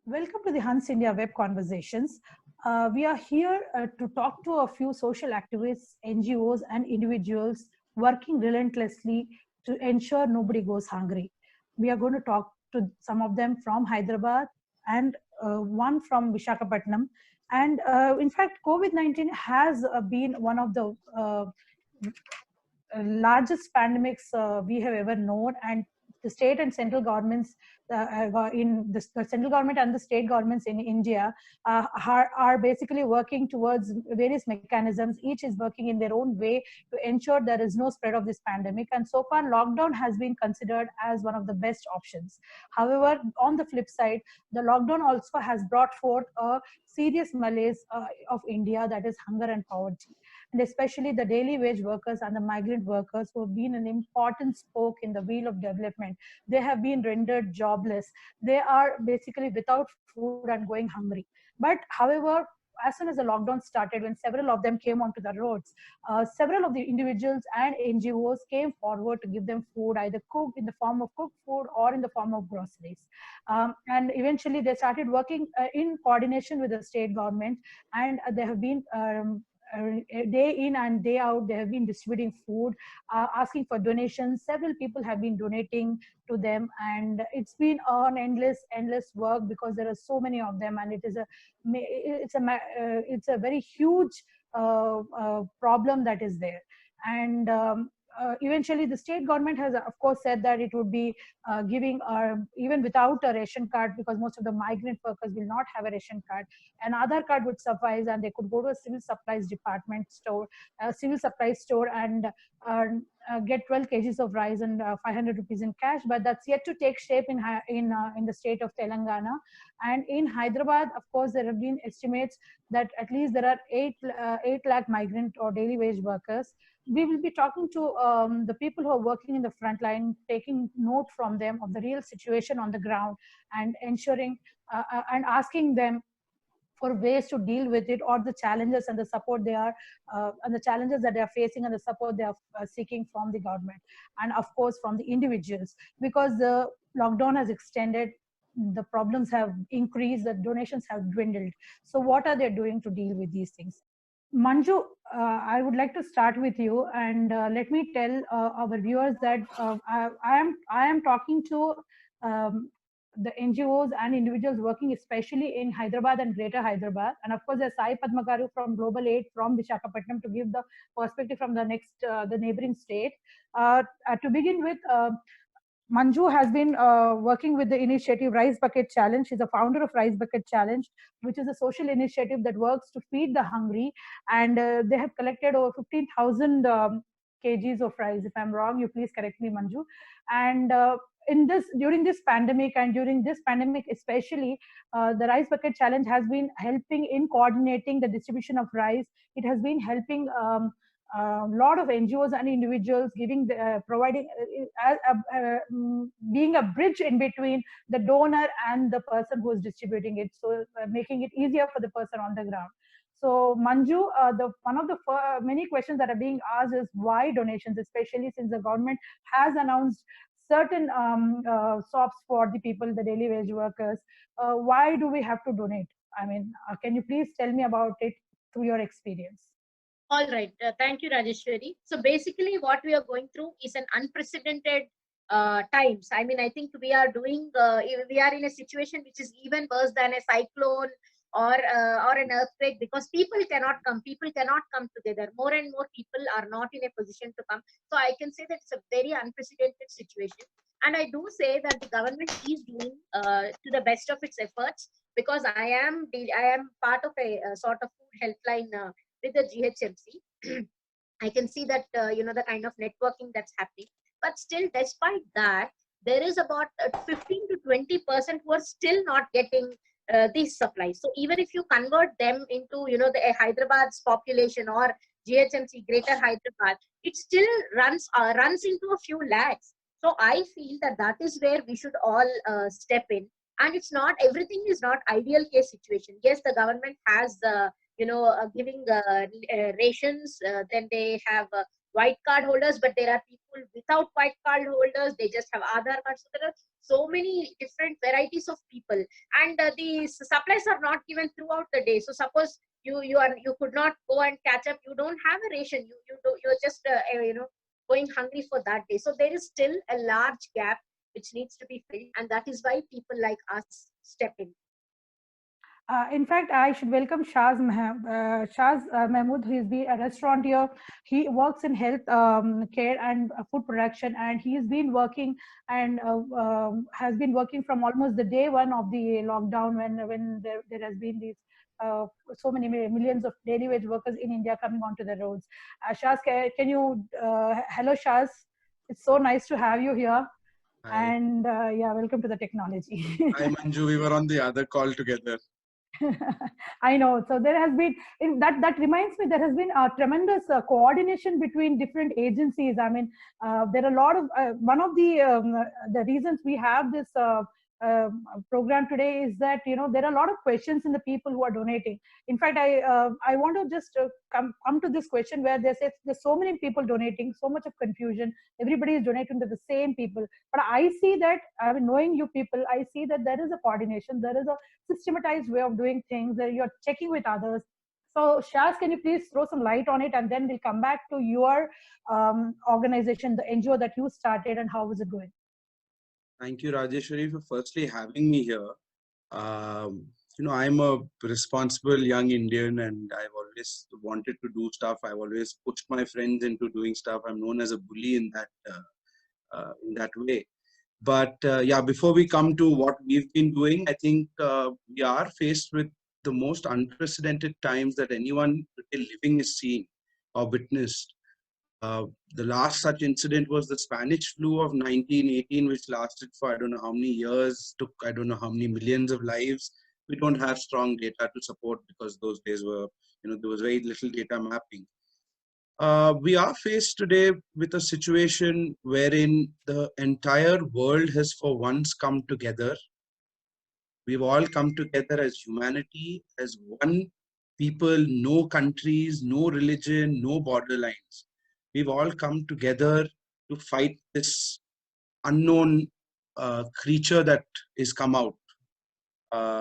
Welcome to the Hans India Web Conversations. We are here to talk to a few social activists, NGOs, and individuals working relentlessly to ensure nobody goes hungry. We are going to talk to some of them from Hyderabad and one from Visakhapatnam. And in fact, COVID-19 has been one of the largest pandemics we have ever known, and the state and central governments in the central government and the state governments in India are basically working towards various mechanisms. Each is working in their own way to ensure there is no spread of this pandemic. And so far, lockdown has been considered as one of the best options. However, on the flip side, the lockdown also has brought forth a serious malaise of India, that is hunger and poverty, and especially the daily wage workers and the migrant workers who have been an important spoke in the wheel of development. They have been rendered jobless. They are basically without food and going hungry. But however, as soon as the lockdown started, when several of them came onto the roads, several of the individuals and NGOs came forward to give them food, either cooked in the form of cooked food or in the form of groceries. And eventually they started working in coordination with the state government, and they have been day in and day out, they have been distributing food, asking for donations. Several people have been donating to them, and it's been an endless work because there are so many of them, and it's a very huge problem that is there. And eventually the state government has of course said that it would be giving even without a ration card, because most of the migrant workers will not have a ration card. An Aadhaar card would suffice, and they could go to a civil supplies department store, a civil supplies store, and get 12 kgs of rice and 500 rupees in cash. But that's yet to take shape in the state of Telangana. And in Hyderabad, of course, there have been estimates that at least there are 8 lakh migrant or daily wage workers. We will be talking to the people who are working in the front line, taking note from them of the real situation on the ground, and ensuring and asking them for ways to deal with it, or the challenges and the support they are and the challenges that they are facing, and the support they are seeking from the government, and of course from the individuals, because the lockdown has extended, the problems have increased, the donations have dwindled. So what are they doing to deal with these things? Manju, I would like to start with you, and let me tell our viewers that I am talking to um, the NGOs and individuals working especially in Hyderabad and Greater Hyderabad, and of course there's Sai Padmagaru from Global Aid from Visakhapatnam to give the perspective from the neighboring state. To begin with, Manju has been working with the initiative Rice Bucket Challenge. She's a founder of Rice Bucket Challenge, which is a social initiative that works to feed the hungry. And they have collected over 15,000 kgs of rice. If I'm wrong, you please correct me, Manju. And during this pandemic, and during this pandemic especially, the Rice Bucket Challenge has been helping in coordinating the distribution of rice. It has been helping a lot of NGOs and individuals, giving providing being a bridge in between the donor and the person who is distributing it, so making it easier for the person on the ground. So Manju, the one of the many questions that are being asked is why donations, especially since the government has announced certain SOPs for the people, the daily wage workers. Why do we have to donate? I mean, can you please tell me about it through your experience? All right. Thank you, Rajeshwari. So basically, what we are going through is an unprecedented times. I mean, I think we are we are in a situation which is even worse than a cyclone or an earthquake, because people cannot come together. More and more people are not in a position to come. So I can say that it's a very unprecedented situation. And I do say that the government is doing to the best of its efforts, because I am part of a sort of food helpline with the GHMC. I can see that the kind of networking that's happening. But still, despite that, there is about 15 to 20% who are still not getting these supplies. So even if you convert them into the Hyderabad's population or GHMC Greater Hyderabad, it still runs into a few lakhs. So I feel that that is where we should all step in. And it's not, everything is not ideal case situation. Yes, the government has giving rations. Then they have white card holders, but there are people with without white card holders, they just have Aadhaar cards. So there are so many different varieties of people, and the supplies are not given throughout the day. So suppose you could not go and catch up, you don't have a ration, you're just going hungry for that day. So there is still a large gap which needs to be filled, and that is why people like us step in. In fact, I should welcome Shaz Mahmood, who is a restaurateur. He works in health care and food production, and he's been working and has been working from almost the day one of the lockdown, when there has been these so many millions of daily wage workers in India coming onto the roads. Shaz, can you hello Shaz? It's so nice to have you here. Hi. And yeah, welcome to the technology. Hi Manju, we were on the other call together. I know. So there has been that reminds me, there has been a tremendous coordination between different agencies. I mean, there are a lot of one of the reasons we have this program today is that there are a lot of questions in the people who are donating. In fact, I want to just come to this question where they say there's so many people donating, so much of confusion. Everybody is donating to the same people. But I see that, I mean, knowing you people, I see that there is a coordination, there is a systematized way of doing things, that you're checking with others. So Shaz, can you please throw some light on it, and then we'll come back to your organization, the NGO that you started, and how is it going? Thank you, Rajeshwari, for firstly having me here. I'm a responsible young Indian, and I've always wanted to do stuff. I've always pushed my friends into doing stuff. I'm known as a bully in that way. But yeah, before we come to what we've been doing, I think we are faced with the most unprecedented times that anyone today living is seen or witnessed. The last such incident was the Spanish flu of 1918, which lasted for I don't know how many years, took I don't know how many millions of lives. We don't have strong data to support, because those days were, there was very little data mapping. We are faced today with a situation wherein the entire world has for once come together. We've all come together as humanity, as one people, no countries, no religion, no borderlines. We've all come together to fight this unknown creature that is come out.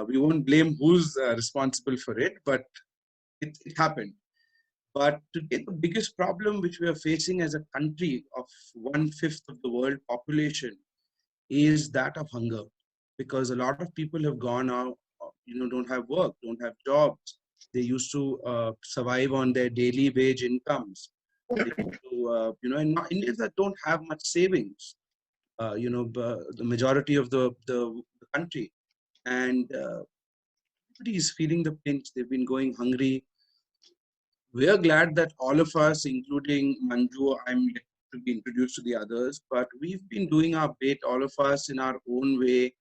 We won't blame who's responsible for it, but it happened. But today, the biggest problem which we are facing as a country of 1/5 of the world population is that of hunger, because a lot of people have gone out, don't have work, don't have jobs. They used to survive on their daily wage incomes. They used to, in Indians that don't have much savings, the majority of the country, and everybody is feeling the pinch. They've been going hungry. We are glad that all of us, including Manju, I'm yet to be introduced to the others, but we've been doing our bit, all of us in our own way.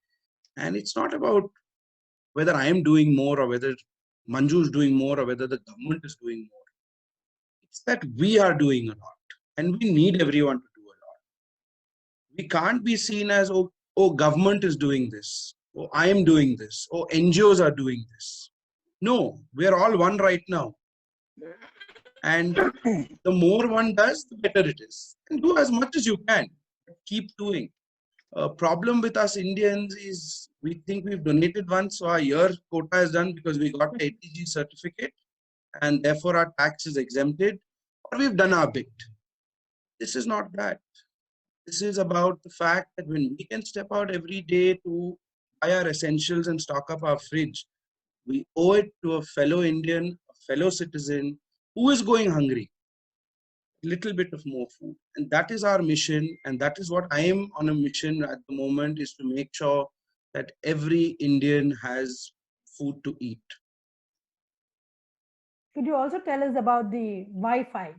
And it's not about whether I am doing more or whether Manju is doing more or whether the government is doing more. It's that we are doing a lot, and we need everyone to do a lot. We can't be seen as, oh, government is doing this, oh, I am doing this, oh, NGOs are doing this. No, we are all one right now. And the more one does, the better it is. And do as much as you can. Keep doing. Problem with us Indians is we think we've donated once, so our year quota is done because we got the ATG certificate, and therefore our tax is exempted, or we've done our bit. This is not that. This is about the fact that when we can step out every day to buy our essentials and stock up our fridge, we owe it to a fellow Indian, a fellow citizen who is going hungry. Little bit of more food, and that is our mission, and that is what I am on a mission at the moment, is to make sure that every Indian has food to eat. Could you also tell us about the Wi-Fi?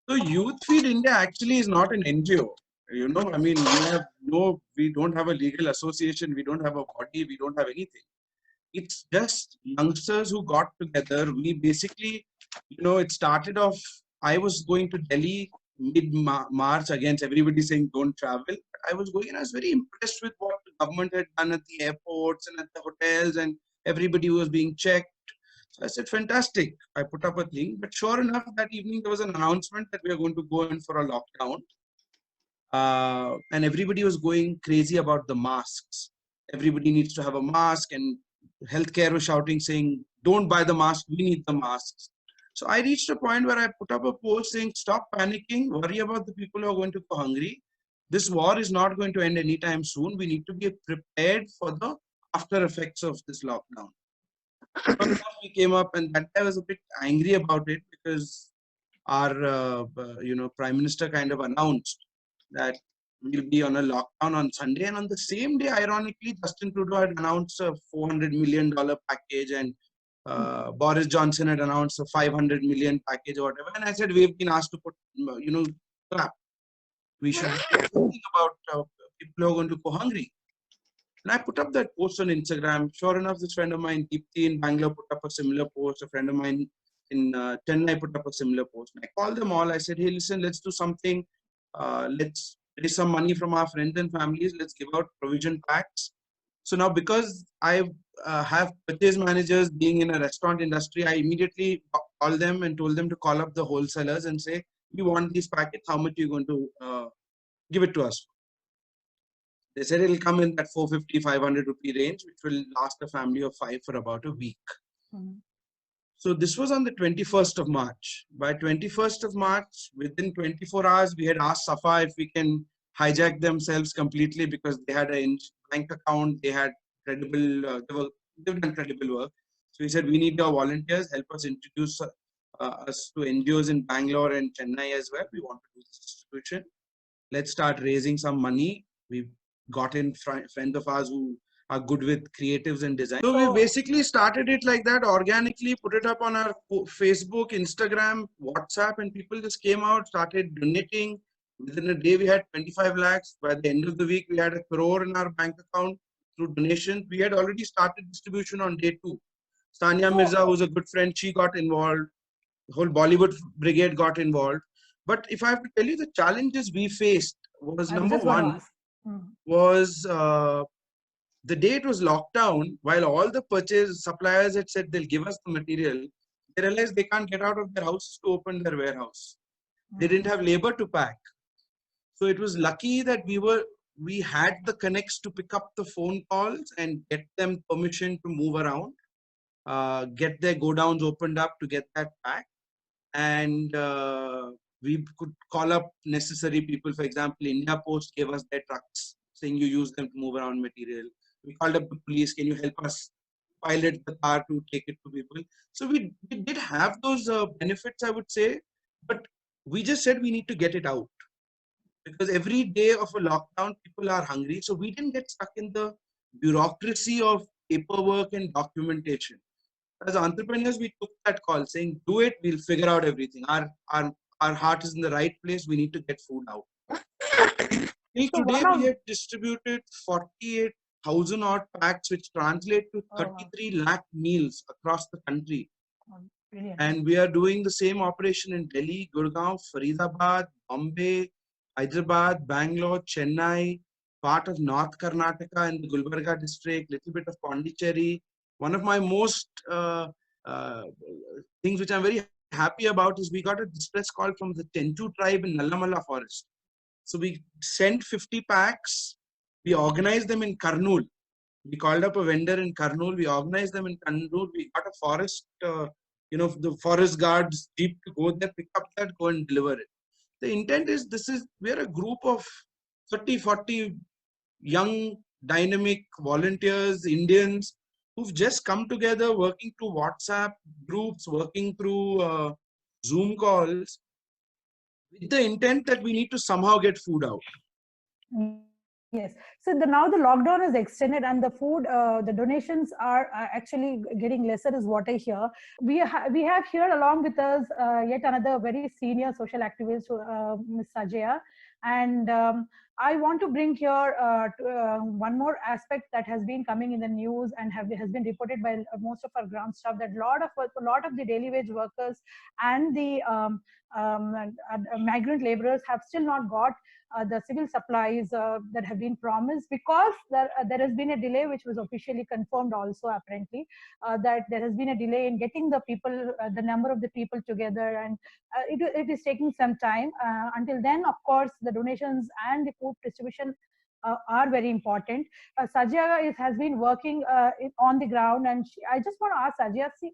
So Youth Feed India actually is not an NGO. I mean, we don't have a legal association, we don't have a body, we don't have anything. It's just youngsters who got together. We basically, it started off, I was going to Delhi mid-March against everybody saying don't travel. I was going and I was very impressed with what the government had done at the airports and at the hotels, and everybody was being checked. So I said, fantastic. I put up a thing. But sure enough, that evening there was an announcement that we are going to go in for a lockdown. and everybody was going crazy about the masks. Everybody needs to have a mask, and healthcare was shouting, saying, don't buy the mask, we need the masks. So I reached a point where I put up a post saying, stop panicking, worry about the people who are going to go hungry. This war is not going to end anytime soon. We need to be prepared for the after effects of this lockdown. We came up, and that I was a bit angry about it, because our Prime Minister kind of announced that we'll be on a lockdown on Sunday, and on the same day, ironically, Justin Trudeau had announced a $400 million package, and Boris Johnson had announced a $500 million package or whatever. And I said, we've been asked to put, crap. We should be thinking about people who are going to go hungry. And I put up that post on Instagram. Sure enough, this friend of mine, Deepthi in Bangalore, put up a similar post. A friend of mine in Chennai put up a similar post. And I called them all. I said, hey, listen, let's do something. Let's raise some money from our friends and families. Let's give out provision packs. So now, because I have purchase managers being in a restaurant industry, I immediately called them and told them to call up the wholesalers and say, we want these packets. How much are you going to give it to us? They said it'll come in that 450, 500 rupee range, which will last a family of 5 for about a week. Mm-hmm. So this was on the 21st of March. By 21st of March, within 24 hours, we had asked Safa if we can hijack themselves completely, because they had a bank account, they had credible, they've done credible work. So we said, we need your volunteers, help us introduce us to NGOs in Bangalore and Chennai as well. We want to do this distribution. Let's start raising some money. We got in friends of ours who are good with creatives and design. So we basically started it like that, organically, put it up on our Facebook, Instagram, WhatsApp, and people just came out, started donating. Within a day, we had 25 lakhs. By the end of the week, we had 1 crore in our bank account through donations. We had already started distribution on day 2. Sania Mirza, who's a good friend, she got involved. The whole Bollywood brigade got involved. But if I have to tell you, the challenges we faced was, number one, was the day it was locked down, while all the purchase suppliers had said they'll give us the material, they realized they can't get out of their houses to open their warehouse. They didn't have labor to pack. So it was lucky that we had the connects to pick up the phone calls and get them permission to move around, get their godowns opened up to get that pack. And we could call up necessary people. For example, India Post gave us their trucks, saying you use them to move around material. We called up the police, can you help us pilot the car to take it to people? So we did have those benefits, I would say, but we just said we need to get it out. Because every day of a lockdown, people are hungry. So we didn't get stuck in the bureaucracy of paperwork and documentation. As entrepreneurs, we took that call saying, do it, we'll figure out everything. Our heart is in the right place. We need to get food out. Till today, we have distributed 48,000 odd packs, which translate to 33 lakh meals across the country. Brilliant. And we are doing the same operation in Delhi, Gurgaon, Faridabad, Bombay, Hyderabad, Bangalore, Chennai, part of North Karnataka and the Gulbarga district, little bit of Pondicherry. One of my most things which I'm very happy about is we got a distress call from the Chenchu tribe in Nallamala forest. So we sent 50 packs. We organized them in Kurnool. We called up a vendor in Kurnool. We organized them in Kurnool. We got a forest, the forest guards jeep to go there, pick up that, go and deliver it. The intent is we're a group of 30, 40 young, dynamic volunteers, Indians, who've just come together, working through WhatsApp groups, working through Zoom calls, with the intent that we need to somehow get food out. Yes. So now the lockdown is extended and the food, the donations are actually getting lesser is what I hear. We have here along with us yet another very senior social activist, Ms. Sajaya. And I want to bring here one more aspect that has been coming in the news and has been reported by most of our ground staff, that a lot of the daily wage workers and the migrant laborers have still not got the civil supplies that have been promised, because there has been a delay, which was officially confirmed also apparently, that there has been a delay in getting the people, the number of the people together, and it is taking some time. Until then, of course, the donations and the food distribution are very important. Sajia has been working on the ground, and I just want to ask Sajia, see,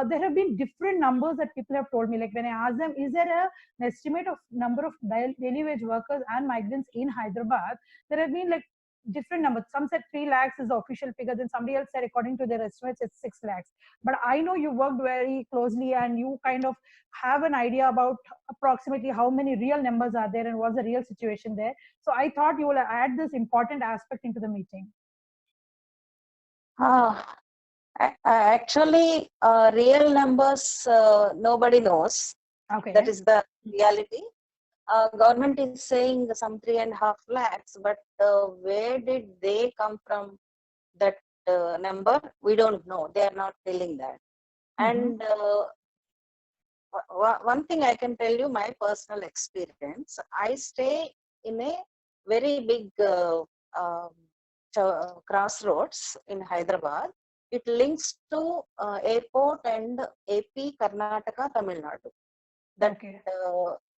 there have been different numbers that people have told me. Like when I asked them, is there an estimate of number of daily wage workers and migrants in Hyderabad? There have been like different numbers. Some said 3 lakhs is the official figure, then somebody else said according to their estimates it's 6 lakhs. But I know you worked very closely and you kind of have an idea about approximately how many real numbers are there and what's the real situation there. So I thought you will add this important aspect into the meeting. Actually, real numbers nobody knows. Okay. That is the reality. Government is saying some 3.5 lakhs, but where did they come from that number? We don't know. They are not telling that. And one thing I can tell you, my personal experience, I stay in a very big crossroads in Hyderabad. It links to airport and AP, Karnataka, Tamil Nadu. That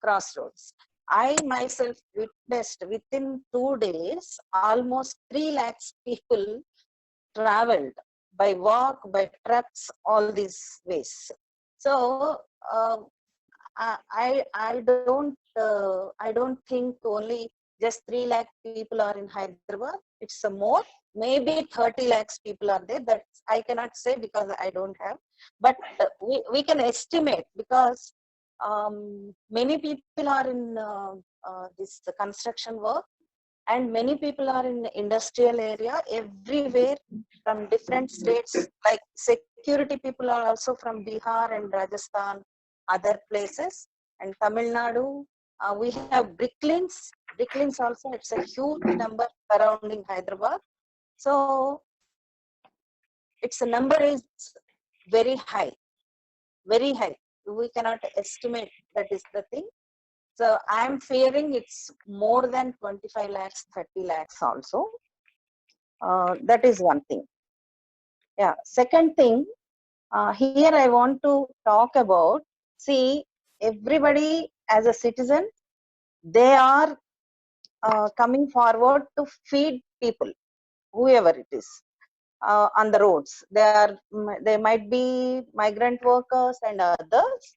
crossroads. I myself witnessed within 2 days, almost 3 lakhs people traveled by walk, by trucks, all these ways. So I don't think only just 3 lakh people are in Hyderabad. It's a more, maybe 30 lakhs people are there. That I cannot say because I don't have, but we can estimate, because many people are in this construction work, and many people are in the industrial area everywhere from different states. Like security people are also from Bihar and Rajasthan, other places, and Tamil Nadu. We have bricklins. Bricklins also, it's a huge number surrounding Hyderabad. So its number is very high, very high. We cannot estimate, that is the thing. So I'm fearing it's more than 25 lakhs, 30 lakhs also. That is one thing. Yeah. Second thing, here I want to talk about, see, everybody as a citizen, they are coming forward to feed people, whoever it is, on the roads. They might be migrant workers and others,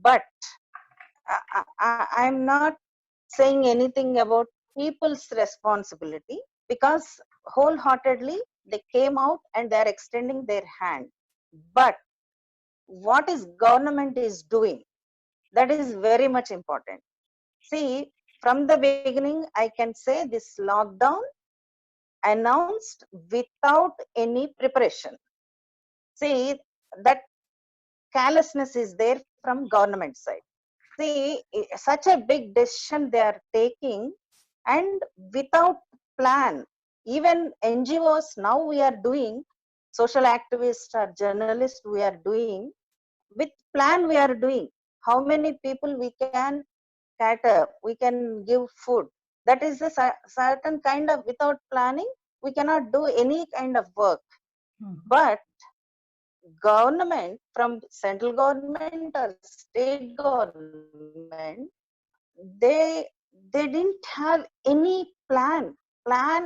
but I'm not saying anything about people's responsibility, because wholeheartedly they came out and they are extending their hand. But what is government is doing, that is very much important. See, from the beginning, I can say this lockdown announced without any preparation. See, that carelessness is there from government side. See, such a big decision they are taking, and without plan. Even NGOs, now we are doing, social activists or journalists, we are doing with plan. We are doing how many people we can cater, we can give food. That is a certain kind of, without planning we cannot do any kind of work. But government, from central government or state government, they didn't have any plan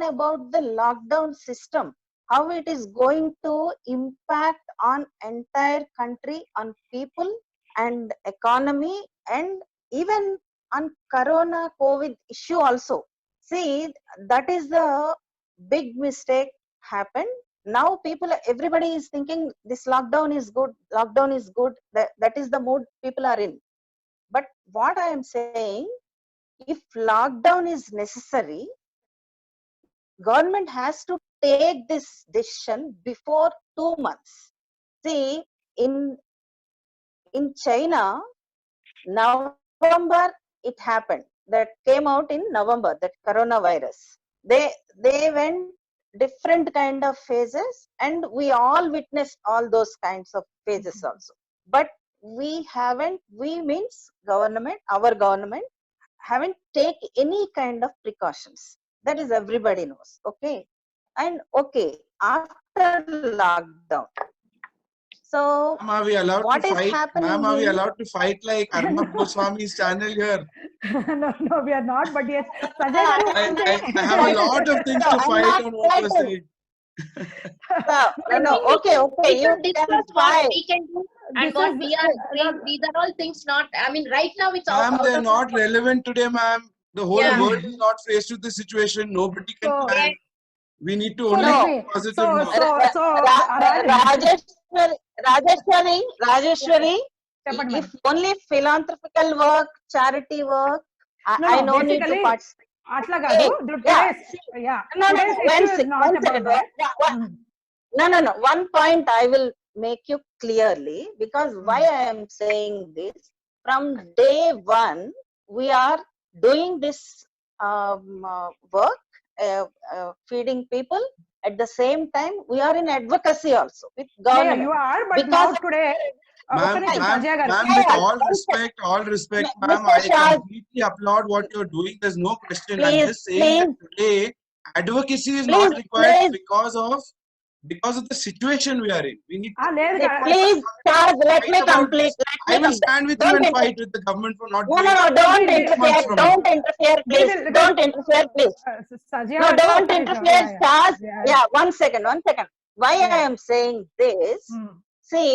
about the lockdown system, how it is going to impact on entire country, on people and economy, and even on corona COVID issue also. See, that is the big mistake happened. Now people, everybody is thinking this lockdown is good, lockdown is good. That is the mood people are in. But what I am saying, if lockdown is necessary, government has to take this decision before 2 months. See, in China, November it happened. that came out in November, that coronavirus. They went different kind of phases, and we all witnessed all those kinds of phases also. But we haven't, we means government, our government haven't take any kind of precautions. That is everybody knows. Okay. And okay, after lockdown, so Ma'am, are we allowed what to is fight? happening Ma'am, are we is, allowed to fight like Arnab Goswami's channel here? No, no, we are not. But yes, Sajay garu, one I have a thing. lot of things no, to I'm fight not on what you're fighting. saying. No, I no, think we okay, can, okay, we you can can discuss what fight. we can do and This what is we are doing. These are all things not, I mean, right now it's out Ma'am, they're of not our relevant today, ma'am. The whole Yeah. world is not faced with the situation. Nobody can So, plan. We need to so only let No. be me. positive So, now. so, Rajeshwari, Chappan, if madam. only philanthropical work, charity work, No, I no. no need to Basically, participate. atla Hey, kaadu. yeah, Today's, yeah, no, today's issue one is second, not about that. Mhm. no. One point I will make you clearly, because why I am saying this, from day one, we are doing this work, feeding people. At the same time, we are in advocacy also with Yeah, yeah, government. you are. But Because now today, Ma'am, okay, Sajay garu. ma'am, with all respect, ma'am, Mr. I Shah, completely applaud what you're doing. There's no question. I'm please, just saying that please, today advocacy is please, not required please, because of the situation we are in. We need to లేదు కదా. please, Charles, let fight me about complete. this. I will stand with you Don't and interfere. fight with the government for not No, doing don't We- 6 months interfere. from now. Don't interfere, We please. will, Don't interfere, please. Sajay No, garu, don't okay, interfere, yeah, yeah. Charles. Yeah. Yeah, one second. Why I Yeah. am saying this? Hmm. See,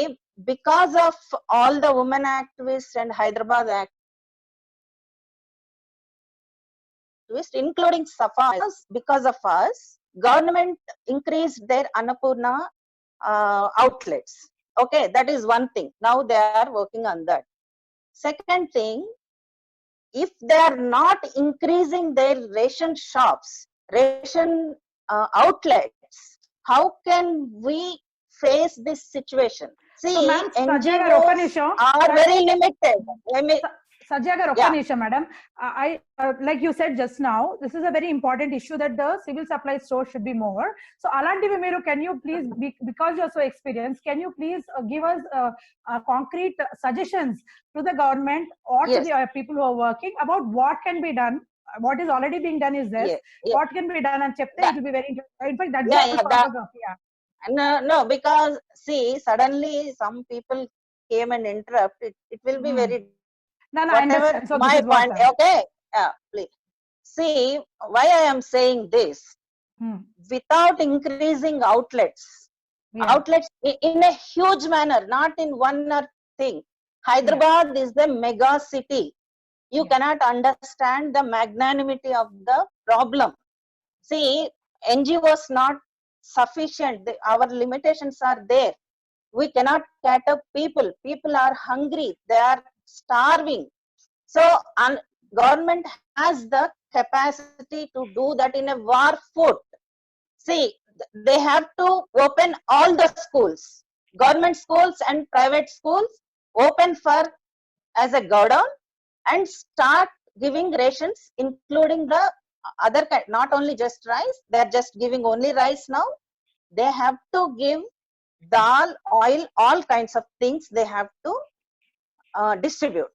because of all the women activists and Hyderabad activists, including Safa, because of us, government increased their Annapurna outlets. Okay, that is one thing. Now they are working on that. Second thing, if they are not increasing their ration shops, ration outlets, how can we face this situation? So, See, ma'am, Sajay garu, ఒక్క NGOs నిమిషం. are very limited. Let me, Sajay garu, ఒక్క నిమిషం, madam. Like you said just now, this is a very important issue that the civil supply store should be more. So, alantivi meeru, can you please, because you're so experienced, can you please give us concrete suggestions to the government or to yes, the people who are working about what can be done? What is already being done is this. yes, yes. What can be done? And chepte, That, it will be very interesting. In fact, that's yeah, the yeah, purpose of, yeah. no, because see, suddenly some people came and interrupt. It will be very, No, I whatever understand. So, this my is what. point. Okay, please. See, why I am saying this, without increasing outlets, outlets in a huge manner, not in one or thing. Hyderabad is the mega city. You cannot understand the magnanimity of the problem. See, NGOs not sufficient. Our limitations are there. We cannot cater people. People are hungry. They are starving. So, government has the capacity to do that in a war foot. See, they have to open all the schools, government schools and private schools, open for as a godown, and start giving rations, including the other kind, not only just rice. They are just giving only rice now. They have to give dal, oil, all kinds of things they have to distribute.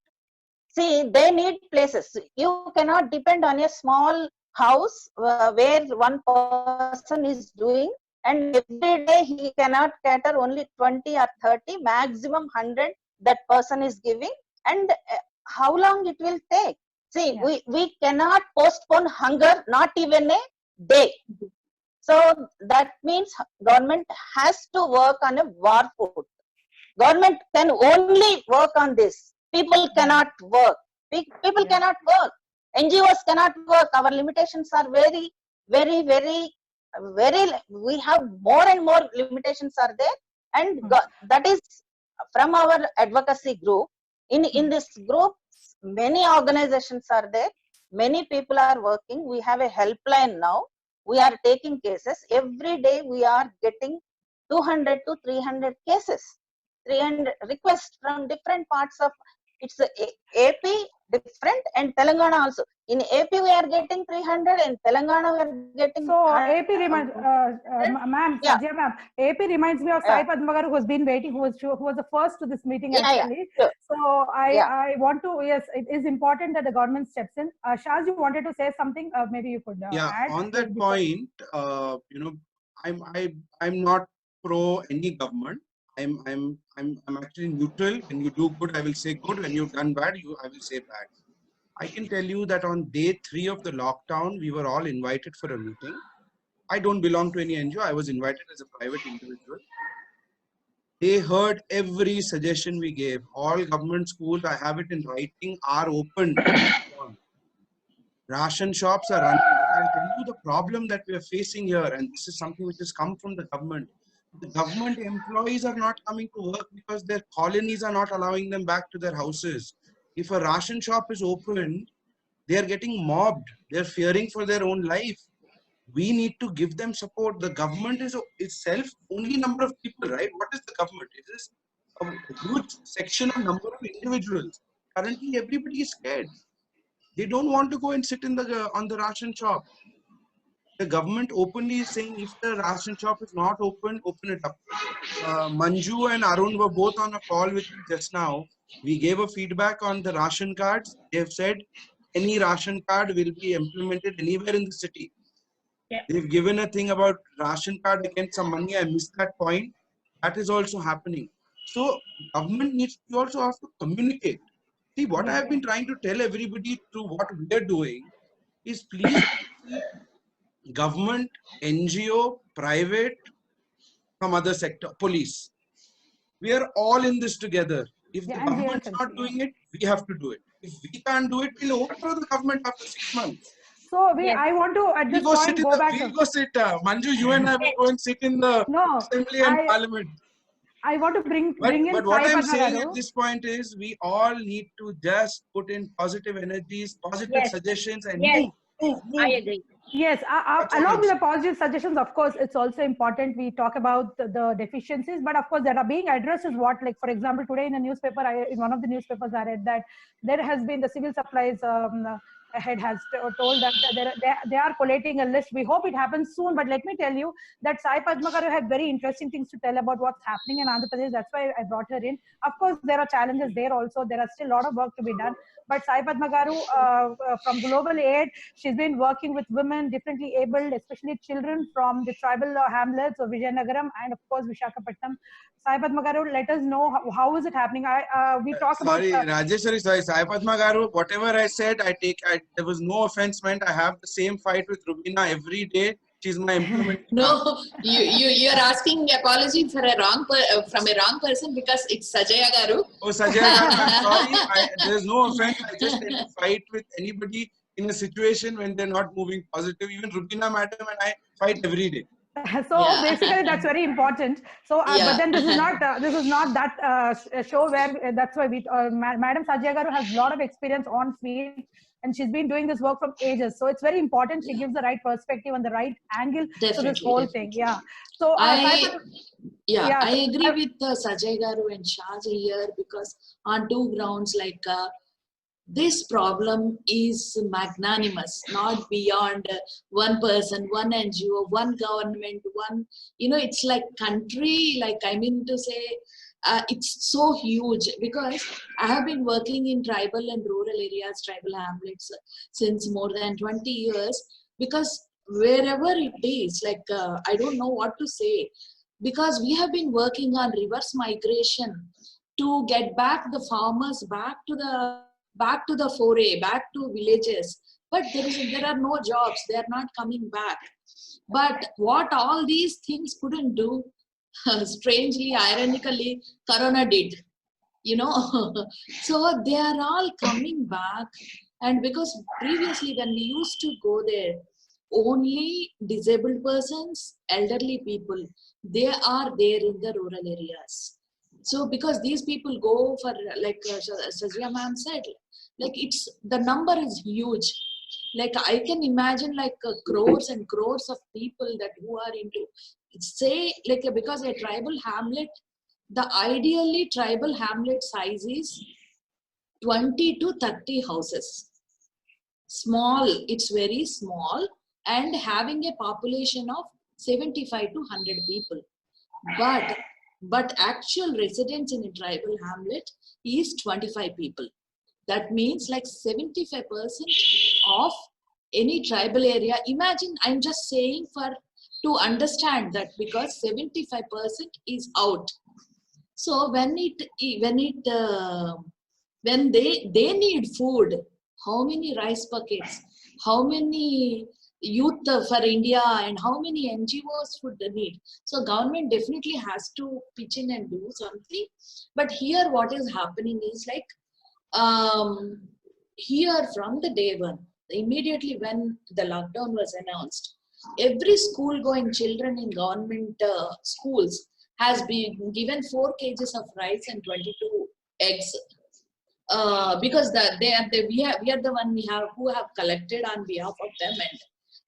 See, they need places. You cannot depend on a small house where one person is doing, and every day he cannot cater only 20 or 30, maximum 100 that person is giving. And how long it will take? See, we cannot postpone hunger, not even a day. So that means government has to work on a war foot. Government can only work on this. People cannot work. People cannot work. NGOs cannot work. Our limitations are very, very, very, very. We have more and more limitations are there, and that is from our advocacy group. In this group, many organizations are there. Many people are working. We have a helpline now. We are taking cases every day. We are getting 200 to 300 cases. 300 requests from different parts of, it's AP different, and Telangana also. In AP we are getting 300, in Telangana we are getting. So AP reminds, ma'am, Yeah. Sajja ma'am, AP reminds me of Sai Padmagaru, who has been waiting, who was the first to this meeting actually. Sure. So I want to, yes, it is important that the government steps in. Shaz, you wanted to say something? Maybe you could add. On that point, you know, I'm not pro any government. I'm actually neutral. When you do good, I will say good. When you've done bad, I will say bad. I can tell you that on day 3 of the lockdown, we were all invited for a meeting. I don't belong to any NGO. I was invited as a private individual. They heard every suggestion we gave. All government schools, I have it in writing, are open. Ration shops are running. I'll tell you the problem that we are facing here, and this is something which has come from the government. The government employees are not coming to work because their colonies are not allowing them back to their houses. If a ration shop is open, they are getting mobbed. They're fearing for their own life. We need to give them support. The government is itself only number of people, right? What is the government? It is a huge section of number of individuals. Currently, everybody is scared. They don't want to go and sit in the on the ration shop. The government openly is saying if the ration shop is not open, open it up. Manju and Arun were both on a call with me just now. We gave a feedback on the ration cards. They have said any ration card will be implemented anywhere in the city. Yeah. They've given a thing about ration card against some money. I missed that point. That is also happening. So government needs to also have to communicate. See, what I have been trying to tell everybody through what we are doing is please see government, NGO, private, from other sector, police. We are all in this together. If the government's not doing it, we have to do it. If we can't do it, we'll overthrow the government after 6 months. So I want to at this point go back. We'll go sit. Manju, you and I will go and sit in the assembly and parliament. I want to bring in. But what I'm saying at this point is, we all need to just put in positive energies, positive suggestions, and move. I agree. Yes, along with the positive suggestions, of course, it's also important we talk about the deficiencies, but of course, that are being addressed is what, like, for example, today in a newspaper, in one of the newspapers, I read that there has been the civil supplies head has told that they are collating a list. We hope it happens soon, but let me tell you that Sai Padmagaru had very interesting things to tell about what's happening in Andhra Pradesh. That's why I brought her in. Of course, there are challenges there also. There are still a lot of work to be done. But Sai Padmagaru from Global Aid, she's been working with women, differently abled, especially children from the tribal hamlets of Vijayanagaram and of course Visakhapatnam. Sai Padmagaru, let us know how is it happening. We talk about. Rajeshwari, sorry, Sai Padmagaru, whatever I said, there was no offense meant. I have the same fight with Rubina every day. She's my implement. No, you are asking apology for from a wrong person because it's Sajaya Garu. Oh, Sajaya Garu, I'm sorry. There's no offense. I just tend to fight with anybody in a situation when they're not moving positive. Even Rubina madam and I fight every day. So basically, that's very important. So, but then this is not that show where that's why we Madam Sajja Garu has a lot of experience on field, and she's been doing this work from ages. So it's very important she gives the right perspective and the right angle to this whole thing. Yeah. So I agree with Sajja Garu and Shaji here because on two grounds, like. This problem is magnanimous, not beyond one person, one NGO, one government, it's like country, like I mean to say, it's so huge because I have been working in tribal and rural areas, tribal hamlets since more than 20 years because wherever it is, like I don't know what to say because we have been working on reverse migration to get back the farmers back to the foray, back to villages. But there are no jobs. They are not coming back. But what all these things couldn't do, strangely, ironically, Corona did. So they are all coming back. And because previously when we used to go there, only disabled persons, elderly people, they are there in the rural areas. So because these people go for, like Sajja ma'am said, like the number is huge. Like I can imagine like crores and crores of people that who are into, say like because a tribal hamlet, the ideally tribal hamlet size is 20 to 30 houses. Small, it's very small, and having a population of 75 to 100 people. But actual residents in a tribal hamlet is 25 people. That means like 75% of any tribal area. Imagine, I'm just saying to understand that, because 75% is out. So when they need food, how many rice buckets, how many youth for India, and how many NGOs would need. So government definitely has to pitch in and do something. But here what is happening is like, here from the day one, immediately when the lockdown was announced, every school going children in government schools has been given 4 kgs of rice and 22 eggs. Because we are the one who have collected on behalf of them and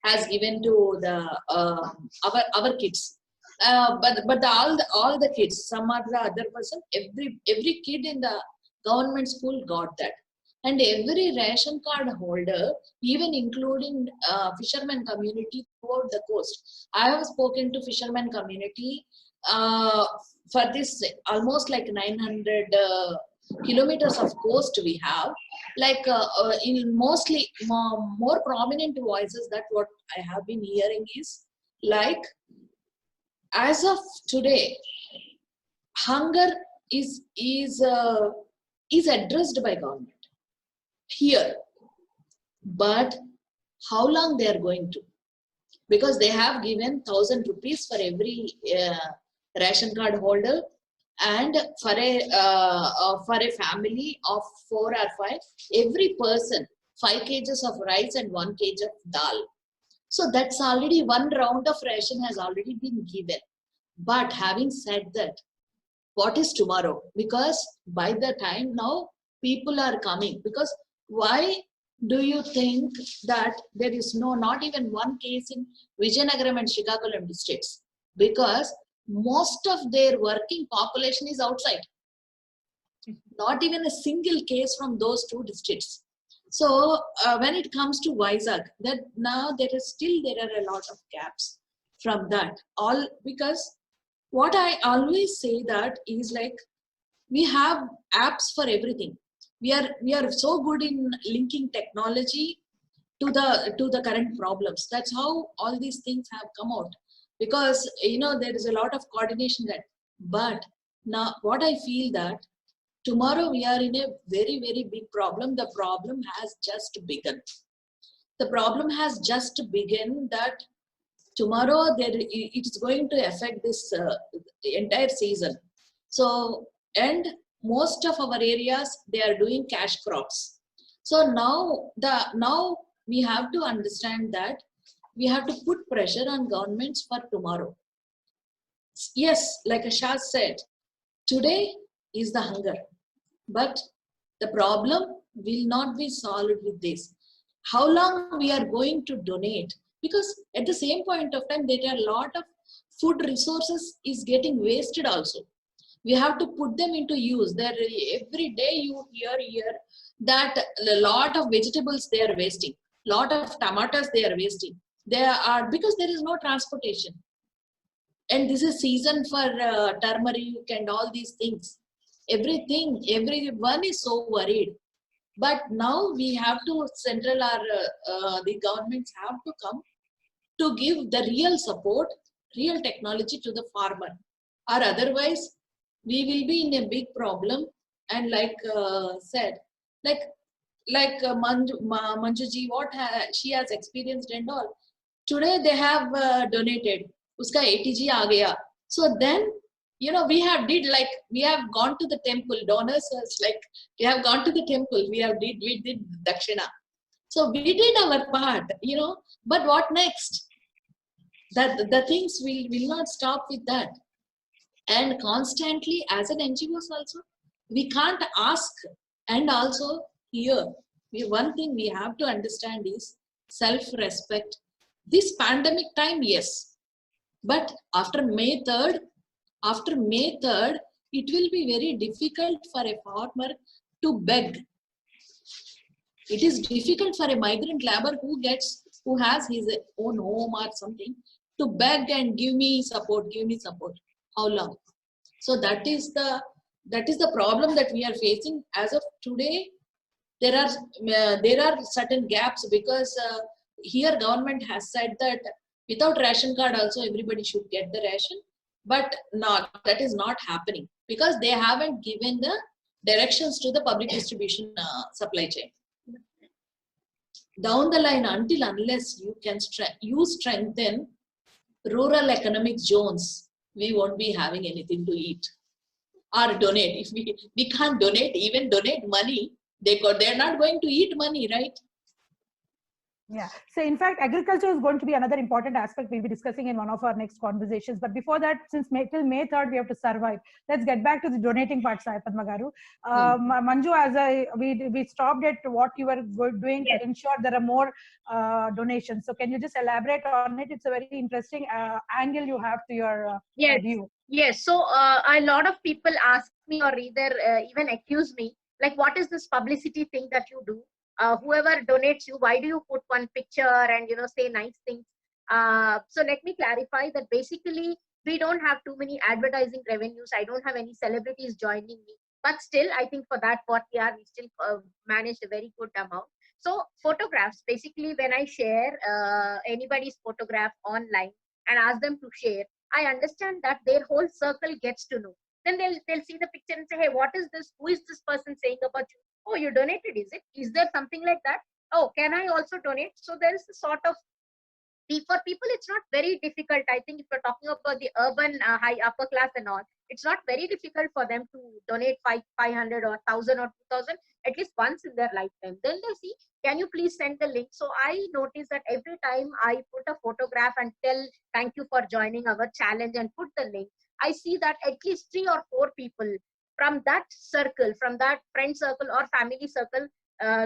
has given to the our kids. But all the kids, some are the other person, every kid in the government school got that. And every ration card holder, even including fishermen community throughout the coast. I have spoken to fishermen community for this almost like 900 kilometers of coast we have. Like in mostly more prominent voices, that what I have been hearing is like, as of today, hunger is addressed by government here, but how long they are going to? Because they have given 1,000 rupees for every ration card holder, and for a family of 4 or 5, every person 5 kgs of rice and 1 kg of dal. So that's already one round of ration has already been given. But having said that, what is tomorrow? Because by the time now people are coming, because why do you think that there is not even one case in Vizianagaram and Srikakulam districts? Because most of their working population is outside. Not even a single case from those 2 districts. So when it comes to Vizag, that now there are a lot of gaps from that. All because what I always say that is like, we have apps for everything. We are so good in linking technology to the current problems. That's how all these things have come out. Because there is a lot of coordination that. But now what I feel that tomorrow we are in a very, very big problem. The problem has just begun. The problem has just begun that tomorrow it is going to affect this entire season. So, and most of our areas, they are doing cash crops. So now we have to understand that we have to put pressure on governments for tomorrow. Yes, like Ashad said, today is the hunger, but the problem will not be solved with this. How long we are going to donate? Because at the same point of time, there are a lot of food resources is getting wasted also. We have to put them into use. There, every day you hear here that a lot of vegetables they are wasting, lot of tomatoes they are wasting. Because there is no transportation. And this is season for turmeric and all these things. Everyone is so worried. But now we have to the governments have to come to give the real support, real technology to the farmer, or otherwise we will be in a big problem. And like said, like Manjuji, what she has experienced and all. Today they have donated. Uska ATG aa gaya. So then, we have gone to the temple. Donors was like, we have gone to the temple. We did dakshina. So we did our part, But what next? That the things will not stop with that. And constantly, as an NGOs also, we can't ask. And also here, one thing we have to understand is self-respect. This pandemic time, yes. But after May 3rd, it will be very difficult for a farmer to beg. It is difficult for a migrant labor who has his own home or something to beg and give me support, give me support. How long? So that is the problem that we are facing as of today. There are certain gaps because here government has said that without ration card also everybody should get the ration, but that is not happening because they haven't given the directions to the public distribution supply chain. Down the line, unless you strengthen rural economic zones, we won't be having anything to eat or donate. If we can't donate money, they're not going to eat money, right? Yeah. So in fact, agriculture is going to be another important aspect we'll be discussing in one of our next conversations. But before that, since till May 3rd, we have to survive. Let's get back to the donating part, Sai Padma Garu. Manju, we stopped at what you were doing to ensure there are more donations. So can you just elaborate on it? It's a very interesting angle you have to your view. Yes. So a lot of people ask me or either even accuse me, like, what is this publicity thing that you do? Whoever donates you, why do you put one picture and say nice things? So let me clarify that basically we don't have too many advertising revenues. I don't have any celebrities joining me, but still I think for that what we still managed a very good amount. So photographs, basically when I share anybody's photograph online and ask them to share, I understand that their whole circle gets to know. Then they'll see the picture and say, hey, what is this? Who is this person saying about you? Oh, you donated, is it? Is there something like that? Oh, can I also donate? So there is a sort of, for people, it's not very difficult. I think if you're talking about the urban high upper class and all, it's not very difficult for them to donate 500 or 1,000 or 2,000 at least once in their lifetime. Then they see, can you please send the link? So I notice that every time I put a photograph and tell thank you for joining our challenge and put the link, I see that at least 3 or 4 people from that circle, from that friend circle or family circle,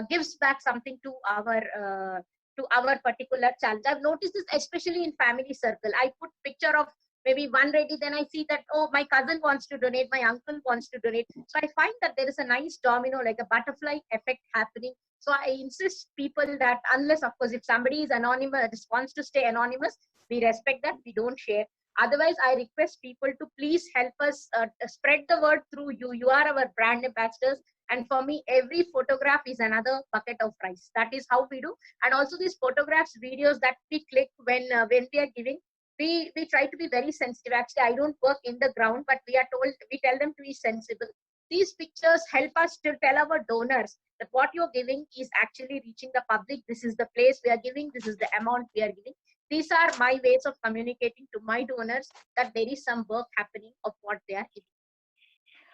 gives back something to our particular challenge. I've noticed this especially in family circle. I put picture of maybe one ready, then I see that, oh, my cousin wants to donate, my uncle wants to donate. So I find that there is a nice domino, like a butterfly effect happening. So I insist people that unless, of course, if somebody is anonymous, wants to stay anonymous, we respect that, we don't share. Otherwise, I request people to please help us spread the word through you. You are our brand ambassadors. And for me, every photograph is another bucket of rice. That is how we do. And also these photographs, videos that we click when we are giving, we try to be very sensitive. Actually, I don't work in the ground, but we tell them to be sensible. These pictures help us to tell our donors that what you're giving is actually reaching the public. This is the place we are giving. This is the amount we are giving. These are my ways of communicating to my donors that there is some work happening of what they are giving.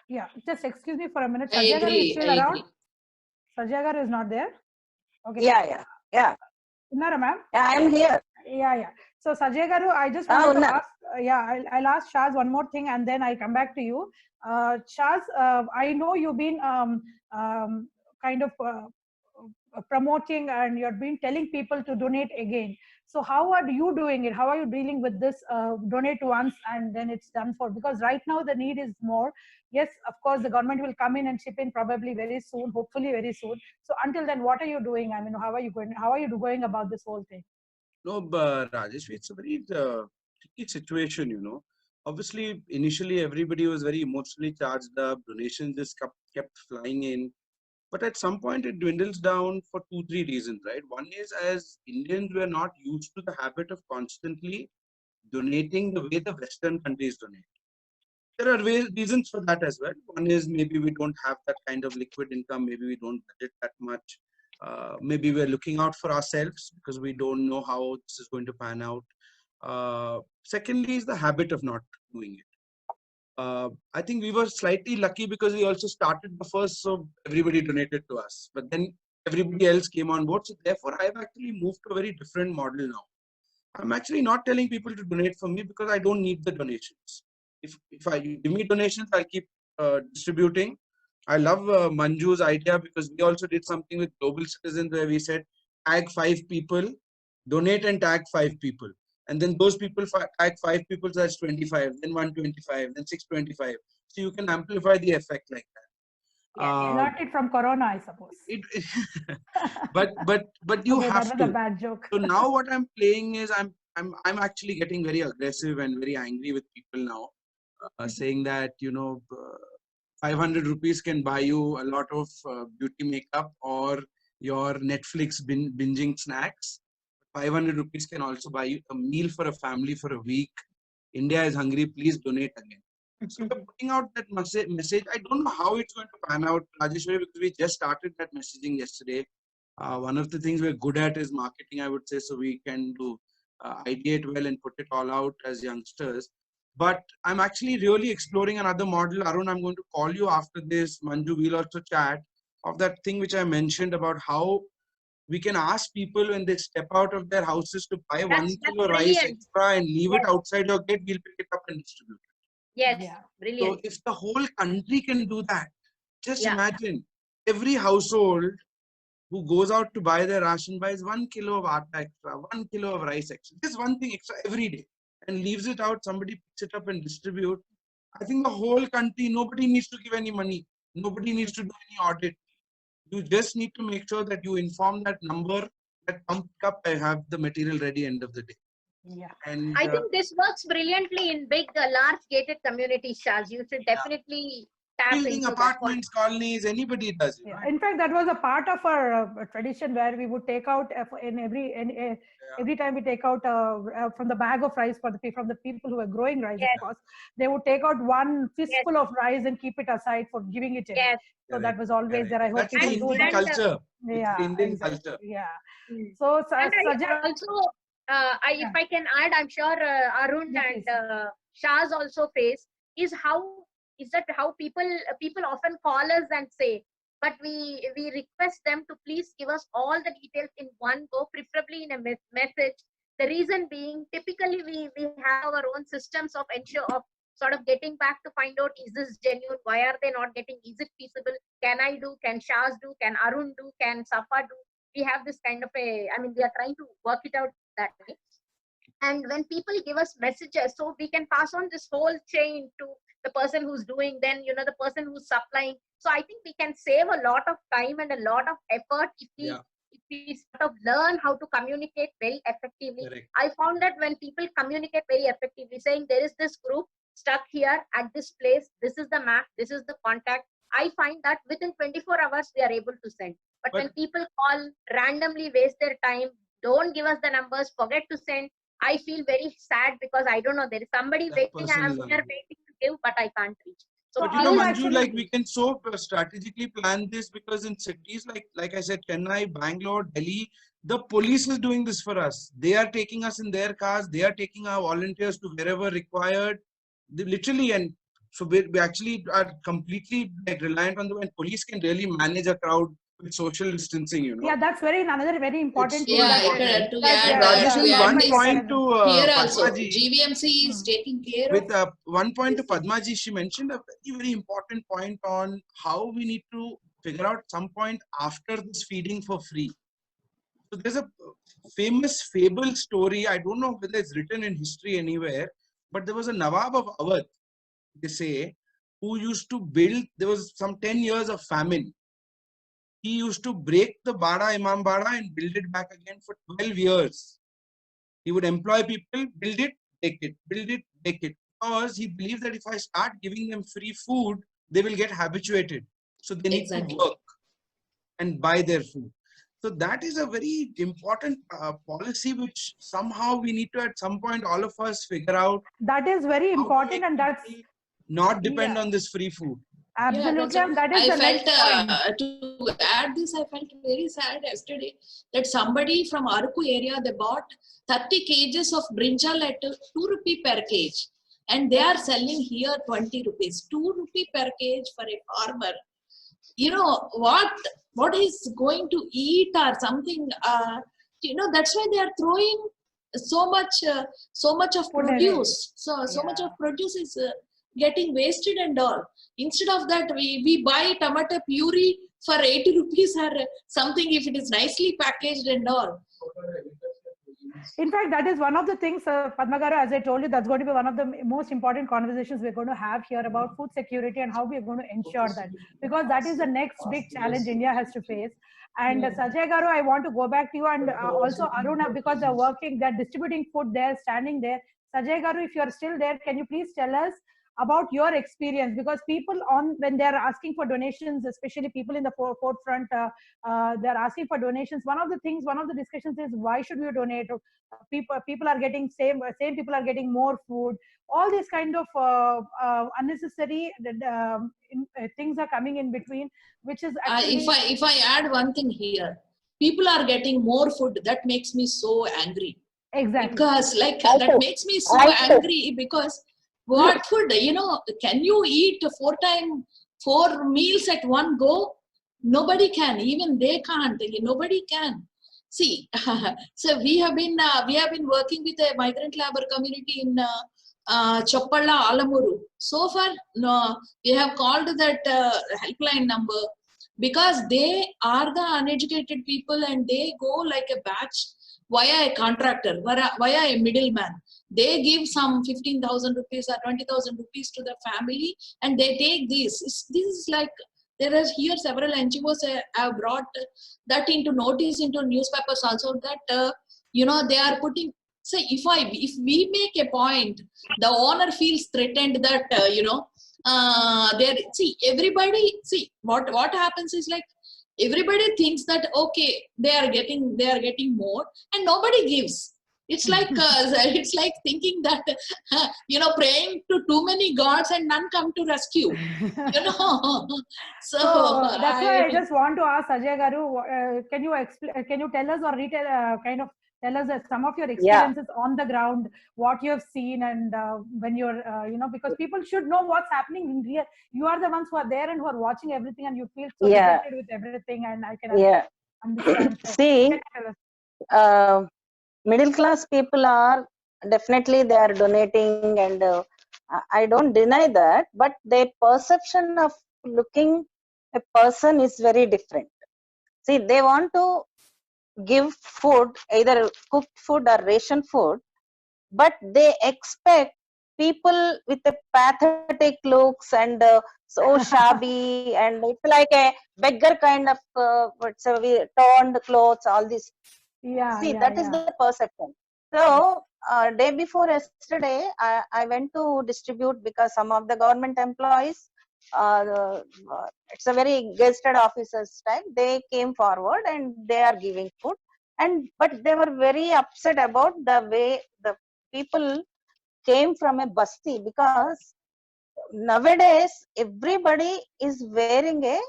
Yeah, just excuse me for a minute. I agree. Is still around? Sajja is not there? Okay. Yeah. Nara, ma'am? Yeah, I am here. Yeah. So Sajja Garu, I just want to ask, I'll ask Shaz one more thing and then I'll come back to you. Shaz, I know you've been kind of promoting and you've been telling people to donate again. So how are you doing it? How are you dealing with this donate once and then it's done for? Because right now the need is more. Yes, of course, the government will come in and chip in probably very soon, hopefully very soon. So until then, what are you doing? I mean, how are you going about this whole thing? No, but Rajesh, it's a very tricky situation, Obviously, initially, everybody was very emotionally charged up. Donations just kept flying in. But at some point, it dwindles down for 2-3 reasons, right? One is, as Indians, we are not used to the habit of constantly donating the way the Western countries donate. There are reasons for that as well. One is maybe we don't have that kind of liquid income. Maybe we don't budget that much. Maybe we're looking out for ourselves because we don't know how this is going to pan out. Secondly is the habit of not doing it. I think we were slightly lucky because we also started the first, so everybody donated to us. But then everybody else came on board. So therefore, I've actually moved to a very different model now. I'm actually not telling people to donate for me because I don't need the donations. If I give me donations, I'll keep distributing. I love Manju's idea because we also did something with Global Citizens where we said tag 5 people, donate and tag 5 people. And then those people tag 5 people, so that's 25, then 125, then 625. So you can amplify the effect like that. Learned it from Corona, I suppose. But you Okay, have that was to. a bad joke. So now what I'm playing is I'm actually getting very aggressive and very angry with people now, saying that 500 rupees can buy you a lot of beauty makeup or your Netflix binging snacks. 500 rupees can also buy you a meal for a family for a week. India is hungry. Please donate again. So we're putting out that message. I don't know how it's going to pan out, Rajeshwari, because we just started that messaging yesterday. One of the things we're good at is marketing, I would say, so we can do ideate well and put it all out as youngsters. But I'm actually really exploring another model. Arun, I'm going to call you after this. Manju, we'll also chat of that thing which I mentioned about how we can ask people when they step out of their houses to buy 1 kilo rice extra and leave it outside your gate. We'll pick it up and distribute it. Yes, brilliant. So if the whole country can do that, just imagine every household who goes out to buy their ration buys 1 kilo of atta extra, 1 kilo of rice extra, just one thing extra every day and leaves it out. Somebody picks it up and distribute. I think the whole country, nobody needs to give any money. Nobody needs to do any audit. You just need to make sure that you inform that number that pump up, I have the material ready end of the day. Yeah. And I think this works brilliantly in big, large gated communities, Shaz. You should definitely tap building into apartments, colonies, anybody does it. Yeah. Right? In fact, that was a part of our tradition where we would take out every time we take out from the bag of rice from the people who were growing rice, of course, they would take out one fistful of rice and keep it aside for giving it away. So that was always there. I hope that's the Indian culture. Yeah, it's the Indian exactly. culture. Yeah. So also, if I can add, I'm sure Arun and Shaz also face is how people often call us and say, but we request them to please give us all the details in one go, preferably in a message. The reason being, typically we have our own systems of sort of getting back to find out, is this genuine? Why are they not getting? Is it feasible? Can I do? Can Shaz do? Can Arun do? Can Safa do? We have this kind of we are trying to work it out that way. And when people give us messages, so we can pass on this whole chain to the person who's doing, then the person who's supplying. So I think we can save a lot of time and a lot of effort if we sort of learn how to communicate very effectively. Correct. I found that when people communicate very effectively, saying there is this group stuck here at this place, this is the map, this is the contact, I find that within 24 hours we are able to send. But when people call, randomly waste their time, don't give us the numbers, forget to send, I feel very sad because I don't know, there is somebody waiting, I'm here waiting to give, but I can't reach. So but Manju, like we can so strategically plan this, because in cities like I said, Chennai, Bangalore, Delhi, the police is doing this for us. They are taking us in their cars. They are taking our volunteers to wherever required. They literally, and so we actually are completely reliant on them. And police can really manage a crowd with social distancing, Yeah, that's another very important thing. One point to also, GVMC is taking care with one point to Padmaji, she mentioned a very, very important point on how we need to figure out some point after this feeding for free. So there's a famous fable story. I don't know whether it's written in history anywhere, but there was a Nawab of Awadh, they say, who used to build, there was some 10 years of famine. He used to break the Bada, Imam Bada, and build it back again for 12 years. He would employ people, build it, take it, build it, take it. Because he believes that if I start giving them free food, they will get habituated. So they need to work and buy their food. So that is a very important policy which somehow we need to, at some point, all of us figure out. That is very important, and that's not depend on this free food. Absolutely, and that is I felt to add this, I felt very sad yesterday that somebody from Araku area, they bought 30 kgs of brinjal at 2 rupee per kg, and they are selling here 20 rupees. 2 rupee per kg for a farmer. What he's going to eat or something. That's why they are throwing so much of produce. So much of produce is getting wasted and all. Instead of that, we buy tomato puree for 80 rupees or something if it is nicely packaged and all. In fact, that is one of the things, Padma Garu, as I told you, that's going to be one of the most important conversations we're going to have here about food security and how we're going to ensure that, because that is the next big challenge India has to face. And Sajay Garu, I want to go back to you, and also Aruna, because they're working, they're distributing food there, standing there. Sajay Garu, if you're still there, can you please tell us about your experience? Because people on, when they're asking for donations, especially people in the forefront, they're asking for donations. One of the things, one of the discussions is, why should we donate? People are getting same people are getting more food. All these kind of unnecessary things are coming in between, which is actually, if I add one thing here, people are getting more food. That makes me so angry. Exactly. Because that makes me so angry, because what food, can you eat four meals at one go? Nobody can. Even they can't. Nobody can. See, so we have been working with a migrant labor community in Choppalla, Alamuru. So far, no, we have called that helpline number, because they are the uneducated people and they go like a batch via a contractor, via a middleman. They give some 15,000 rupees or 20,000 rupees to the family, and they take this. This is like, there is here several NGOs have brought that into notice into newspapers also, that they are putting. So if we make a point, the owner feels threatened that everybody, what happens is, like, everybody thinks that, okay, they are getting more and nobody gives. It's like it's like thinking that praying to too many gods and none come to rescue. So that's why I just want to ask Sajay Garu, can you tell us or kind of tell us some of your experiences on the ground, what you have seen, and when you're because people should know what's happening in real. You are the ones who are there and who are watching everything, and you feel so connected with everything, and I can understand. So, see, middle class people are definitely, they are donating, and I don't deny that, but their perception of looking a person is very different. See, they want to give food, either cooked food or ration food, but they expect people with a pathetic looks and so shabby, and it's like a beggar kind of torn clothes, all this. See, that is the perception. So day before yesterday, I went to distribute, because some of the government employees, it's a very gazetted officers type, they came forward and they are giving food, but they were very upset about the way the people came from a basti, because nowadays everybody is wearing a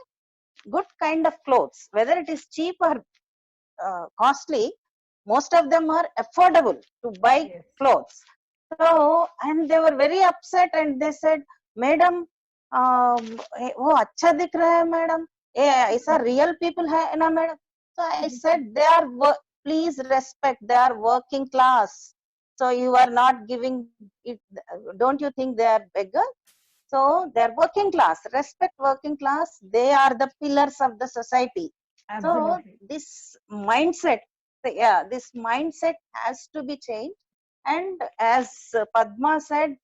good kind of clothes, whether it is cheap or costly. Most of them are affordable to buy clothes. So, and they were very upset, and they said, "Madam, वो अच्छा दिख रहा है, madam. ऐसा real people है ना, madam?" So I said, "They are please respect. They are working class. So you are not giving it. Don't you think they are beggars? So they are working class. Respect working class. They are the pillars of the society." Absolutely. So this mindset, this mindset has to be changed. And as Padma said,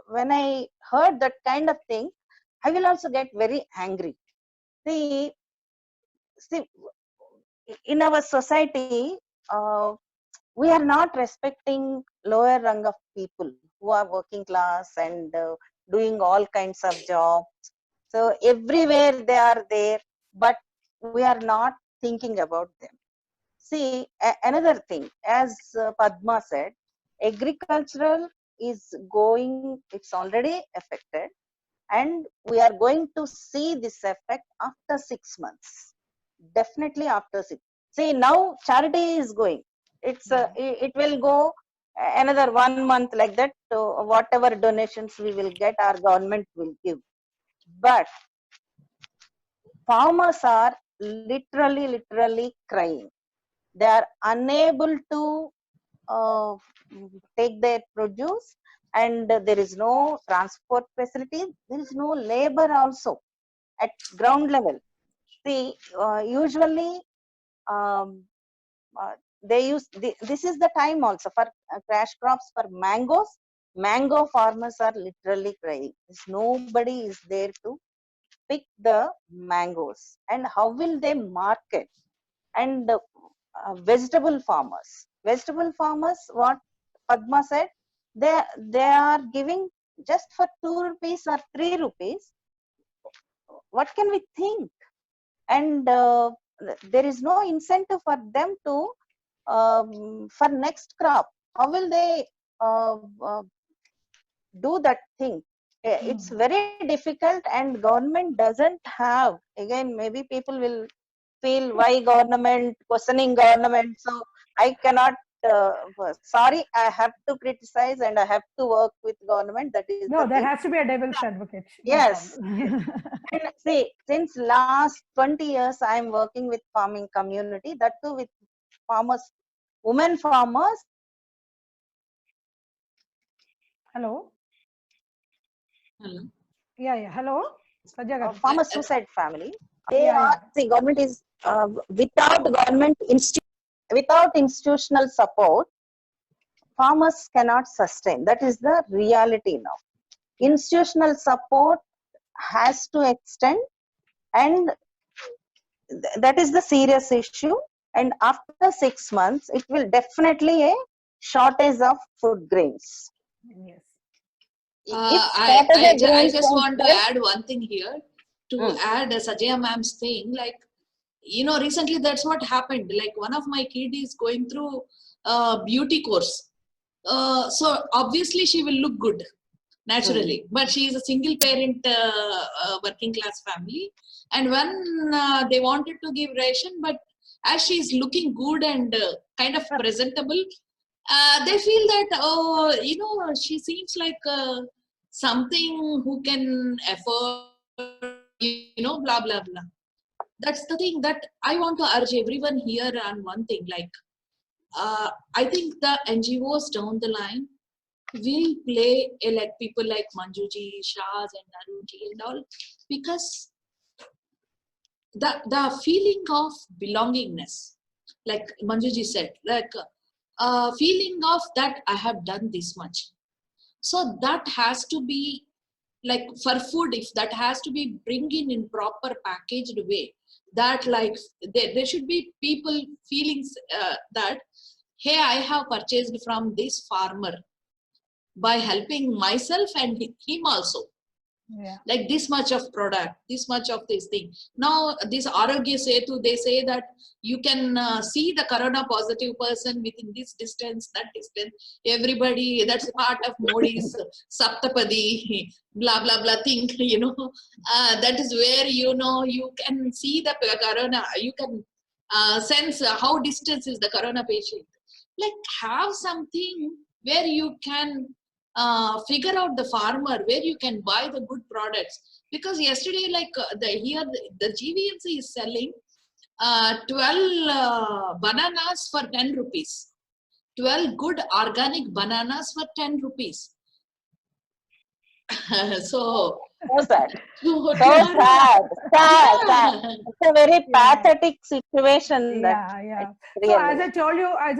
when I heard that kind of thing, I will also get very angry. See, in our society, we are not respecting lower rung of people who are working class and doing all kinds of jobs. So everywhere they are there, but we are not thinking about them. See, another thing, as Padma said, agricultural is going, it's already affected, and we are going to see this effect after 6 months. Definitely after 6. See, now charity is going. It will go another 1 month like that. So whatever donations we will get, our government will give. But farmers are literally crying. They are unable to uh, take their produce, and there is no transport facility. There is no labor also at ground level. See, usually um, this is the time also for crash crops for mangoes. Mango farmers are literally crying. Nobody is there to pick the mangoes, and how will they market? And vegetable farmers, what Padma said, they are giving just for 2 rupees or 3 rupees. What can we think? And there is no incentive for them to for next crop. How will they uh, do that thing? It's very difficult, and government doesn't have, again, maybe people will feel why government, questioning government. So I cannot, sorry, I have to criticize and I have to work with government. That is no, the there thing. has to be a devil's advocate. No Yes. problem. And see, since last 20 years, I am working with farming community, that too with farmers, women farmers. Hello? Hello. Yeah. Hello? Sajja garu. Farmer suicide family. They Yeah, are, see, government is, without without institutional support, farmers cannot sustain. That is the reality now. Institutional support has to extend, and that is the serious issue. And after 6 months, it will definitely a shortage of food grains. Yes. If I just want to add one thing here to add Sajaya ma'am's thing. Like, you know, recently that's what happened. Like, one of my kids is going through a beauty course. So obviously she will look good naturally, but she is a single parent working class family. And when they wanted to give ration, but as she is looking good and kind of presentable, they feel that, oh, you know, she seems like something who can afford, you know, blah, blah, blah. That's the thing that I want to urge everyone here on one thing. Like, I think the NGOs down the line will play like people like Manjuji, Shaz and Arunji and all, because the feeling of belongingness, like Manjuji said, like feeling of that I have done this much. So that has to be, like, for food, if that has to be bring in proper packaged way, that like there should be people feelings that, hey, I have purchased from this farmer by helping myself and him also. Yeah. Like this much of product, this much of this thing. Now this Arogya Setu, they say that you can see the corona positive person within this distance, that distance. Everybody, that's part of Modi's Saptapadi, blah blah blah thing. You know, that is where, you know, you can see the corona. You can sense how distance is the corona patient. Like, have something where you can figure out the farmer, where you can buy the good products. Because yesterday, like the GVMC is selling 12 bananas for 10 rupees. 12 good organic bananas for 10 rupees. So sad. So sad. It's a very pathetic situation. Yeah. So as I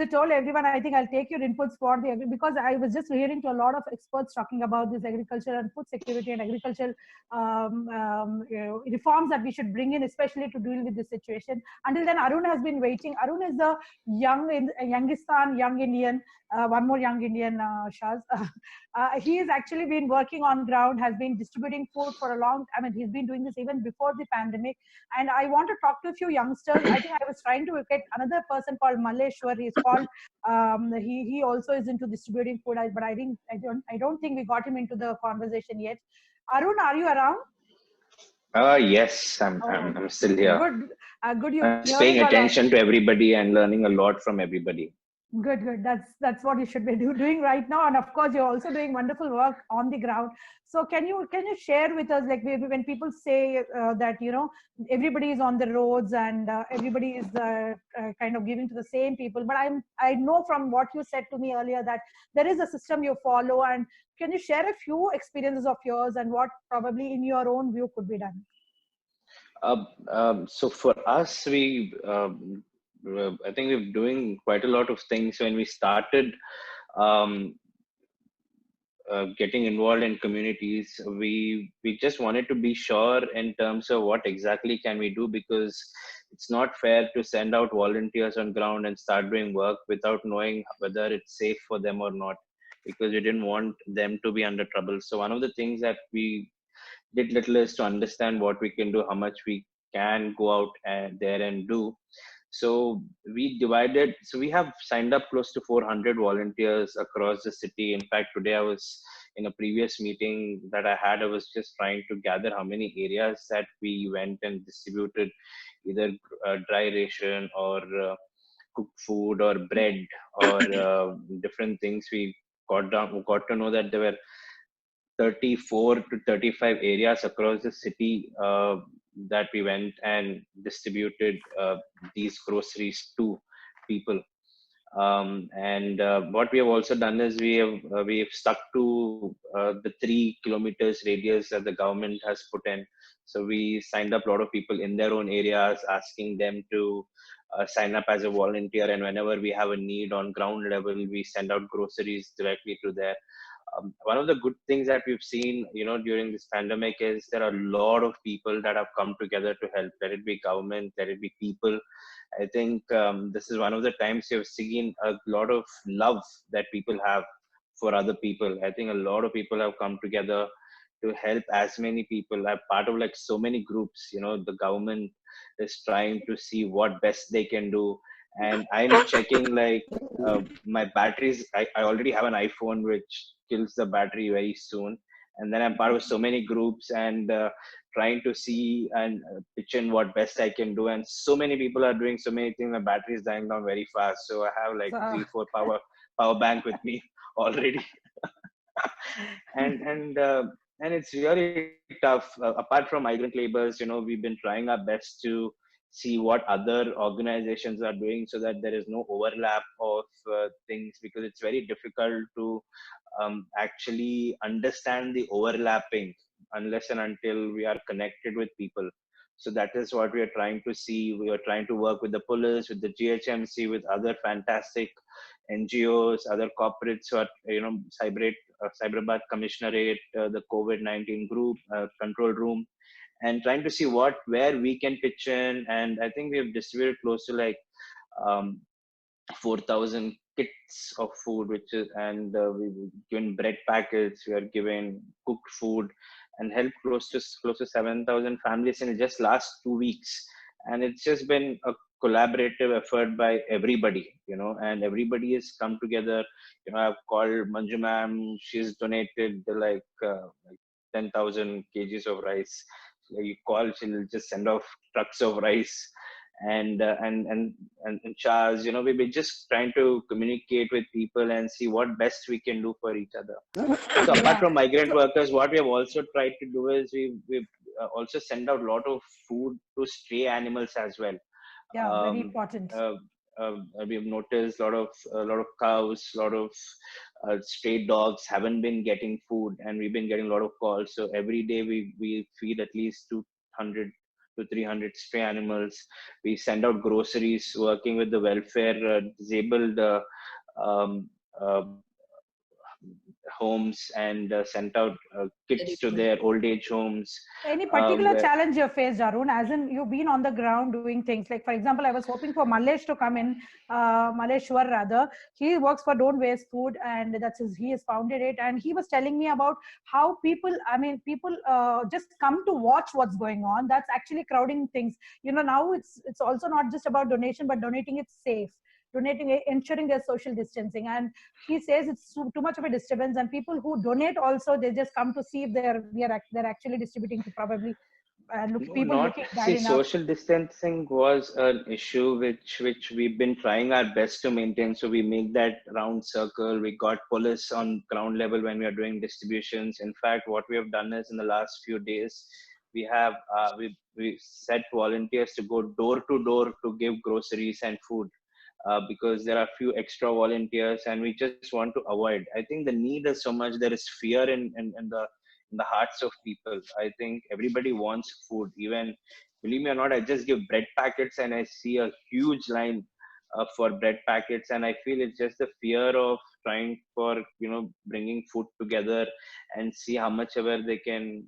told everyone, I think I'll take your inputs for because I was just hearing to a lot of experts talking about this agriculture and food security and agricultural reforms that we should bring in, especially to deal with this situation. Until then, Arun has been waiting. Arun is the young Indian, one more young Indian, Shaz. He has actually been working on ground, has been distributing food for a long time. I mean, he's been doing this even before the pandemic. And I want to talk to a few youngsters. I think I was trying to get another person called Malleshwar. He's called. He also is into distributing food, but I don't think we got him into the conversation yet. Arun, are you around? Yes, I'm still here. Good. Good. I'm paying attention to everybody and learning a lot from everybody. Good. That's what you should be doing right now. And of course, you're also doing wonderful work on the ground. So can you share with us, like, when people say that, you know, everybody is on the roads and everybody is kind of giving to the same people, but I know from what you said to me earlier that there is a system you follow. And can you share a few experiences of yours and what probably in your own view could be done? So for us, I think we're doing quite a lot of things. When we started um, getting involved in communities, we just wanted to be sure in terms of what exactly can we do, because it's not fair to send out volunteers on ground and start doing work without knowing whether it's safe for them or not, because we didn't want them to be under trouble. So one of the things that we did little is to understand what we can do, how much we can go out and there and do. So we divided, so we have signed up close to 400 volunteers across the city. In fact, today I was in a previous meeting that I had, I was just trying to gather how many areas that we went and distributed either dry ration or cooked food or bread or different things. We got to know that there were 34 to 35 areas across the city that we went and distributed these groceries to people. And what we have also done is we have stuck to the 3 kilometers radius that the government has put in. So we signed up a lot of people in their own areas, asking them to sign up as a volunteer. And whenever we have a need on ground level, we send out groceries directly to there. One of the good things that we've seen, during this pandemic is there are a lot of people that have come together to help. Let it be government, let it be people. I think this is one of the times you've seen a lot of love that people have for other people. I think a lot of people have come together to help as many people. I'm part of like so many groups. The government is trying to see what best they can do, and I'm checking like my batteries. I already have an iPhone which kills the battery very soon, and then I'm part of so many groups and trying to see and pitch in what best I can do. And so many people are doing so many things. My battery is dying down very fast, so I have like 3-4 power bank with me already. And it's really tough. Apart from migrant laborers, we've been trying our best to see what other organizations are doing so that there is no overlap of things, because it's very difficult to actually understand the overlapping unless and until we are connected with people. So that is what we are trying to see. We are trying to work with the police, with the GHMC, with other fantastic NGOs, other corporates who are, Cyberabad Commissionerate, the COVID-19 group, control room, and trying to see where we can pitch in. And I think we have distributed close to like 4,000 kits of food, and we've given bread packets, we are giving cooked food, and helped close to 7,000 families in just last 2 weeks. And it's just been a collaborative effort by everybody, and everybody has come together. I've called Manju ma'am, she's donated like 10,000 kgs of rice. So you call, she'll just send off trucks of rice. And Charles, we've been just trying to communicate with people and see what best we can do for each other. So apart from migrant workers, what we have also tried to do is we've also send out a lot of food to stray animals as well. Yeah, very important. We've noticed a lot of cows, a lot of stray dogs haven't been getting food, and we've been getting a lot of calls. So every day we feed at least 200 to 300 stray animals. We send out groceries, working with the welfare disabled um, uh, homes, and sent out kits to their old age homes. Any particular challenge you faced, Arun, as in you've been on the ground doing things? Like, for example, I was hoping for Malesh to come in, Maleshwar rather. He works for Don't Waste Food, and he has founded it. And he was telling me about how people just come to watch what's going on. That's actually crowding things. Now it's also not just about donation, but donating it safe. Ensuring their social distancing. And he says it's too much of a disturbance, and people who donate also, they just come to see if they're actually distributing to probably social distancing was an issue which we've been trying our best to maintain. So we make that round circle. We got police on ground level when we are doing distributions. In fact, what we have done is in the last few days, we have we set volunteers to go door to door to give groceries and food. Because there are a few extra volunteers, and we just want to avoid. I think the need is so much. There is fear in the hearts of people. I think everybody wants food. Even, believe me or not, I just give bread packets and I see a huge line for bread packets. And I feel it's just the fear of trying for, bringing food together and see how much ever they can,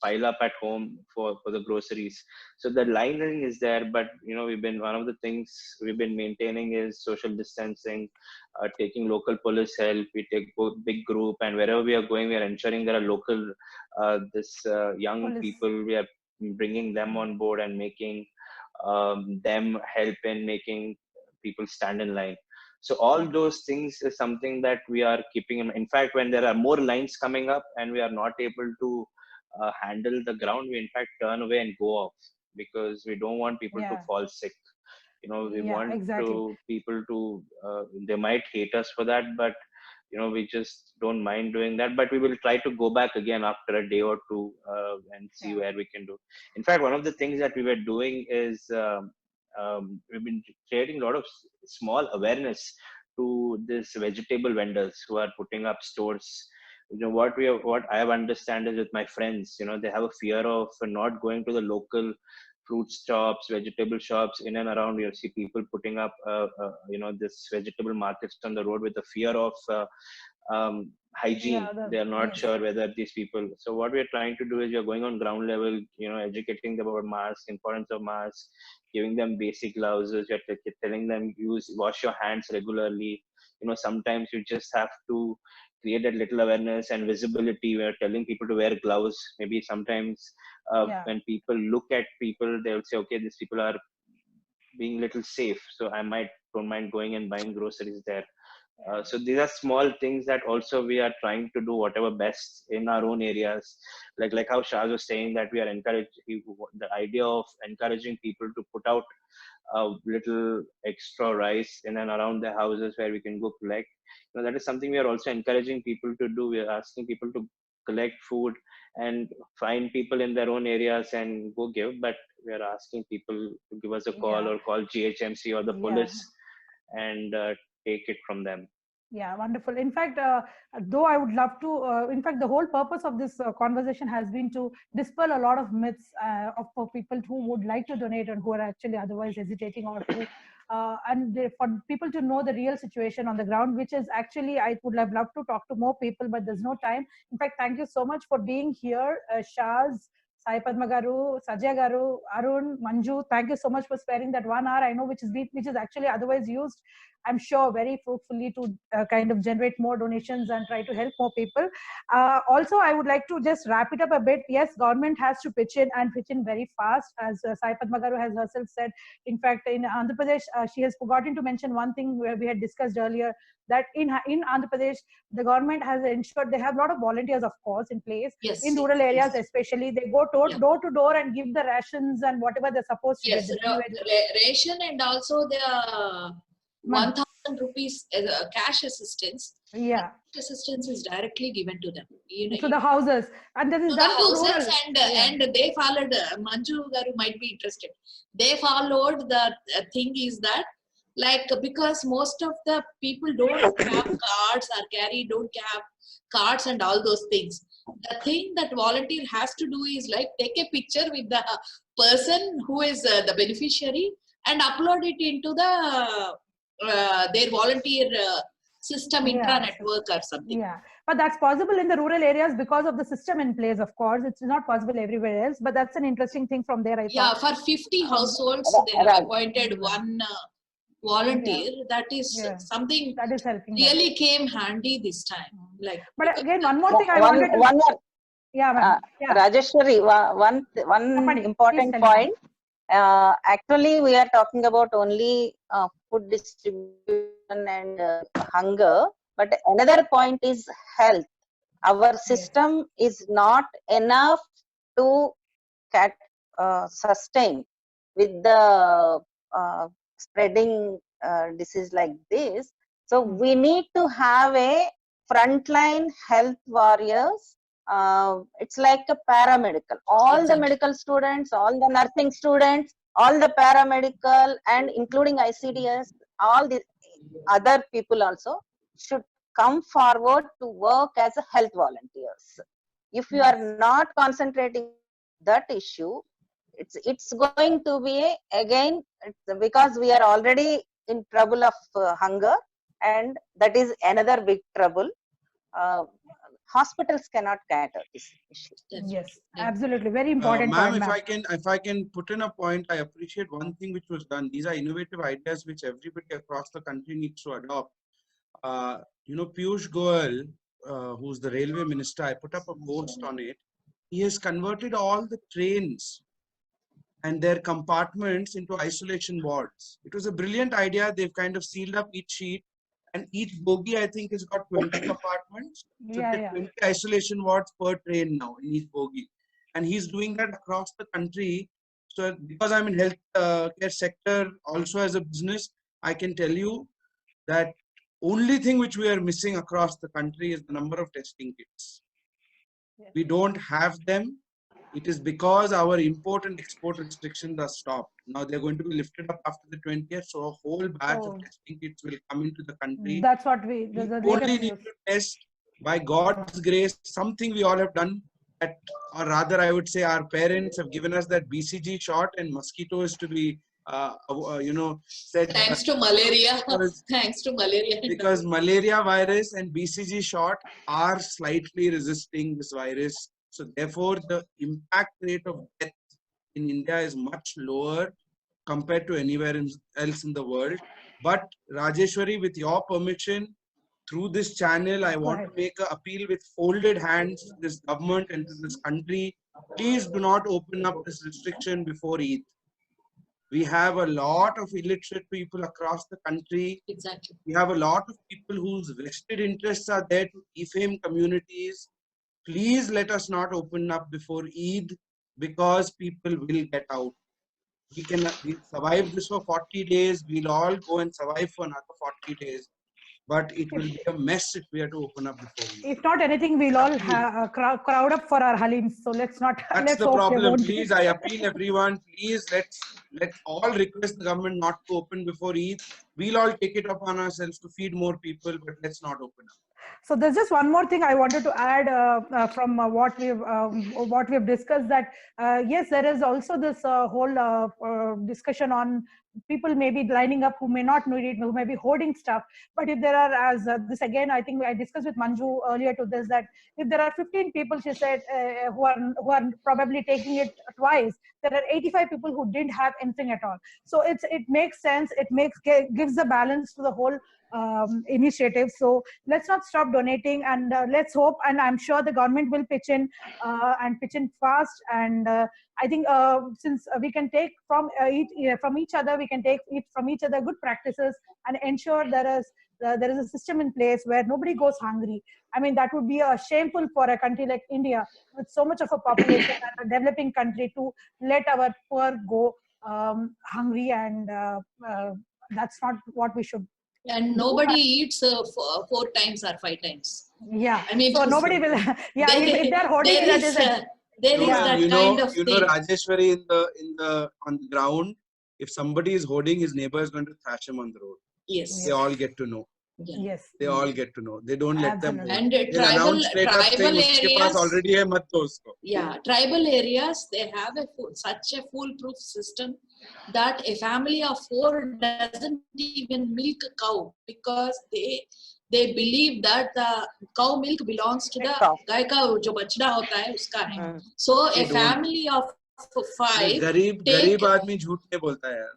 pile up at home for the groceries. So the lining is there, but one of the things we've been maintaining is social distancing, taking local police help. We take both big group, and wherever we are going, we are ensuring there are local young Police. people. We are bringing them on board and making them help in making people stand in line. So all those things is something that we are keeping in fact, when there are more lines coming up and we are not able to handle the ground, we in fact turn away and go off, because we don't want people to fall sick. We want people to they might hate us for that, but we just don't mind doing that. But we will try to go back again after a day or two and see where we can do. In fact, one of the things that we were doing is we've been creating a lot of small awareness to this vegetable vendors who are putting up stores. What I have understand is with my friends, they have a fear of not going to the local fruit shops, vegetable shops in and around. You see people putting up, this vegetable markets on the road with the fear of hygiene. They are not sure whether these people. So what we are trying to do is we are going on ground level, educating them about masks, importance of masks, giving them basic gloves. We are telling them wash your hands regularly. Sometimes you just have to create a little awareness and visibility. We are telling people to wear gloves. Maybe sometimes when people look at people, they'll say, okay, these people are being little safe, so I don't mind going and buying groceries there. So these are small things that also we are trying to do whatever best in our own areas. Like how Shaz was saying, that we are the idea of encouraging people to put out a little extra rice in and around the houses where we can go collect. That is something we are also encouraging people to do. We are asking people to collect food and find people in their own areas and go give. But we are asking people to give us a call or call GHMC or the police and take it from them. Yeah, wonderful. In fact, though I would love to, in fact, the whole purpose of this conversation has been to dispel a lot of myths for people who would like to donate and who are actually otherwise hesitating, or who, for people to know the real situation on the ground, which is actually, I would have loved to talk to more people, but there's no time. In fact, thank you so much for being here, Shaz, Sai Padma Garu, Sajay Garu, Arun, Manju. Thank you so much for sparing that 1 hour. I know which is actually otherwise used, I'm sure, very fruitfully to kind of generate more donations and try to help more people. Also, I would like to just wrap it up a bit. Yes, government has to pitch in, and pitch in very fast, as Sai Padma Garu has herself said. In fact, in Andhra Pradesh, she has forgotten to mention one thing where we had discussed earlier, that in Andhra Pradesh, the government has ensured they have a lot of volunteers, of course, in place. In rural areas especially. They go door to door and give the rations and whatever they're supposed to give. Ration, and also the 1,000 rupees cash assistance. Yeah. Cash assistance is directly given to them. To the houses. And that is done to houses, and they followed, Manju Garu might be interested. They followed the thing is that, because most of the people don't have cards or don't have cards and all those things. The thing that volunteer has to do is take a picture with the person who is the beneficiary and upload it into the their volunteer system, intranet work or something. Yeah, but that's possible in the rural areas because of the system in place, of course. It's not possible everywhere else, but that's an interesting thing from there. For 50 households, they have appointed one volunteer. That is something that is helping really came handy this time. But again, one more thing I wanted to... Rajeshwari, one important point. Actually, we are talking about only food distribution and hunger, but another point is health. Our system is not enough to sustain with the spreading disease like this. So we need to have a frontline health warriors. It's like a paramedical. All the medical students, all the nursing students, all the paramedical, and including ICDS, all the other people also should come forward to work as a health volunteers. If you are not concentrating that issue, it's going to be again, because we are already in trouble of hunger, and that is another big trouble. Hospitals cannot cater this issue. Yes, absolutely. Very important Ma'am, point, if I can put in a point, I appreciate one thing which was done. These are innovative ideas which everybody across the country needs to adopt. Piyush Goyal, who's the railway minister, I put up a post on it. He has converted all the trains and their compartments into isolation wards. It was a brilliant idea. They've kind of sealed up each sheet, and each bogie, I think, has got 20 compartments. So there are 20 isolation wards per train now in each bogie. And he's doing that across the country. So because I'm in health care sector also as a business, I can tell you that only thing which we are missing across the country is the number of testing kits. We don't have them. It is because our import and export restrictions are stopped. Now they're going to be lifted up after the 20th, so a whole batch of testing kits will come into the country. That's what we only need to test. By God's grace, something we all have done, or rather I would say our parents have given us that BCG shot, and mosquito is to be said thanks to malaria. Thanks to malaria. Because malaria virus and BCG shot are slightly resisting this virus. So therefore, the impact rate of death in India is much lower compared to anywhere else in the world. But Rajeshwari, with your permission, through this channel, I want to make an appeal with folded hands to this government and to this country. Please do not open up this restriction before Eid. We have a lot of illiterate people across the country. Exactly. We have a lot of people whose vested interests are there to defame communities. Please let us not open up before Eid, because people will get out. We'll survive this for 40 days. We'll all go and survive for another 40 days. But it will be a mess if we are to open up before Eid. If not anything, we'll all crowd up for our halims. So let's not. That's the problem. Please, I appeal everyone. Please, let's all request the government not to open before Eid. We'll all take it upon ourselves to feed more people, but let's not open up. So there's just one more thing I wanted to add from what we've discussed, that yes, there is also this whole discussion on people may be lining up who may not need it, who may be hoarding stuff. But if there are, this again, I think I discussed with Manju earlier to this, that if there are 15 people, she said, who are probably taking it twice, there are 85 people who didn't have anything at all. So it makes sense. It gives the balance to the whole initiative. So let's not stop donating, and let's hope, and I'm sure the government will pitch in and pitch in fast. And I think since we can take from each other, we can take from each other good practices and ensure there is a system in place where nobody goes hungry. I mean, that would be shameful for a country like India with so much of a population and a developing country to let our poor go hungry, and that's not what we should. And nobody eats 4 times or 5 times. Yeah, I mean, so nobody will. Yeah, if they're hoarding, there is that kind of thing. Rajeshwari, on the ground, if somebody is hoarding, his neighbor is going to thrash him on the road. Yes, they all get to know. Yeah. Yes, they all get to know. They don't let them. And tribal areas already hai, mat do usko. Yeah, tribal areas, they have such a foolproof system that a family of 4 doesn't even milk a cow, because they believe that the cow milk belongs to the guy ka jo bachda hota hai uska hai. So a family of 5 garib aadmi jhoot nahi bolta hai yaar.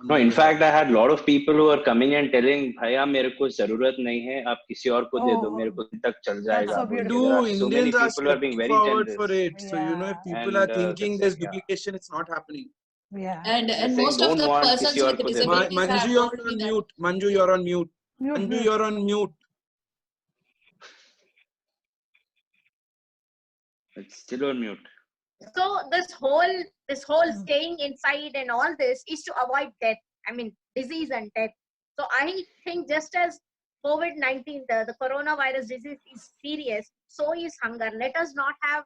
No, in fact, I had a lot of people who are coming and telling, "Bhaiya, मेरे को जरूरत नहीं है, आप किसी और को दे दो, मेरे को तक चल जाएगा." So many people are being very generous for it. So if people are thinking there's duplication, it's not happening. Yeah. And most of the persons with disabilities Manju, you're on mute. Manju, you're on mute. Manju, you're on mute. It's still on mute. So this whole staying inside and all this is to avoid death. I mean, disease and death. So I think just as COVID-19, the coronavirus disease is serious, so is hunger. Let us not have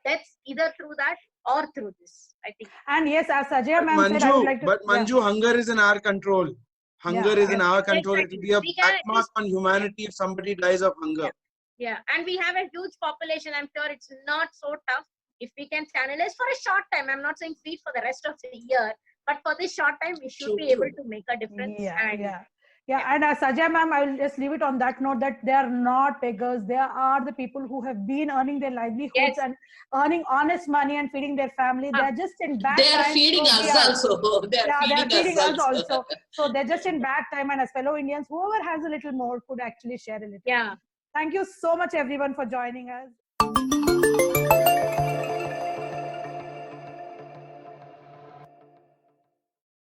deaths either through that or through this, I think. And yes, as Sajay ma'am said, I would like to. But Manju, hunger is in our control. Hunger is in our control. It will be a black mark on humanity if somebody dies of hunger. Yeah, and we have a huge population. I'm sure it's not so tough. If we can channelize for a short time, I'm not saying feed for the rest of the year, but for this short time, we should be able to make a difference. Yeah, and Sajay ma'am, I will just leave it on that note that they are not beggars. They are the people who have been earning their livelihoods and earning honest money and feeding their family. They are just in bad They are times. feeding us also. They are feeding us also. So they're just in bad time, and as fellow Indians, whoever has a little more could actually share a little. Yeah. Thank you so much, everyone, for joining us.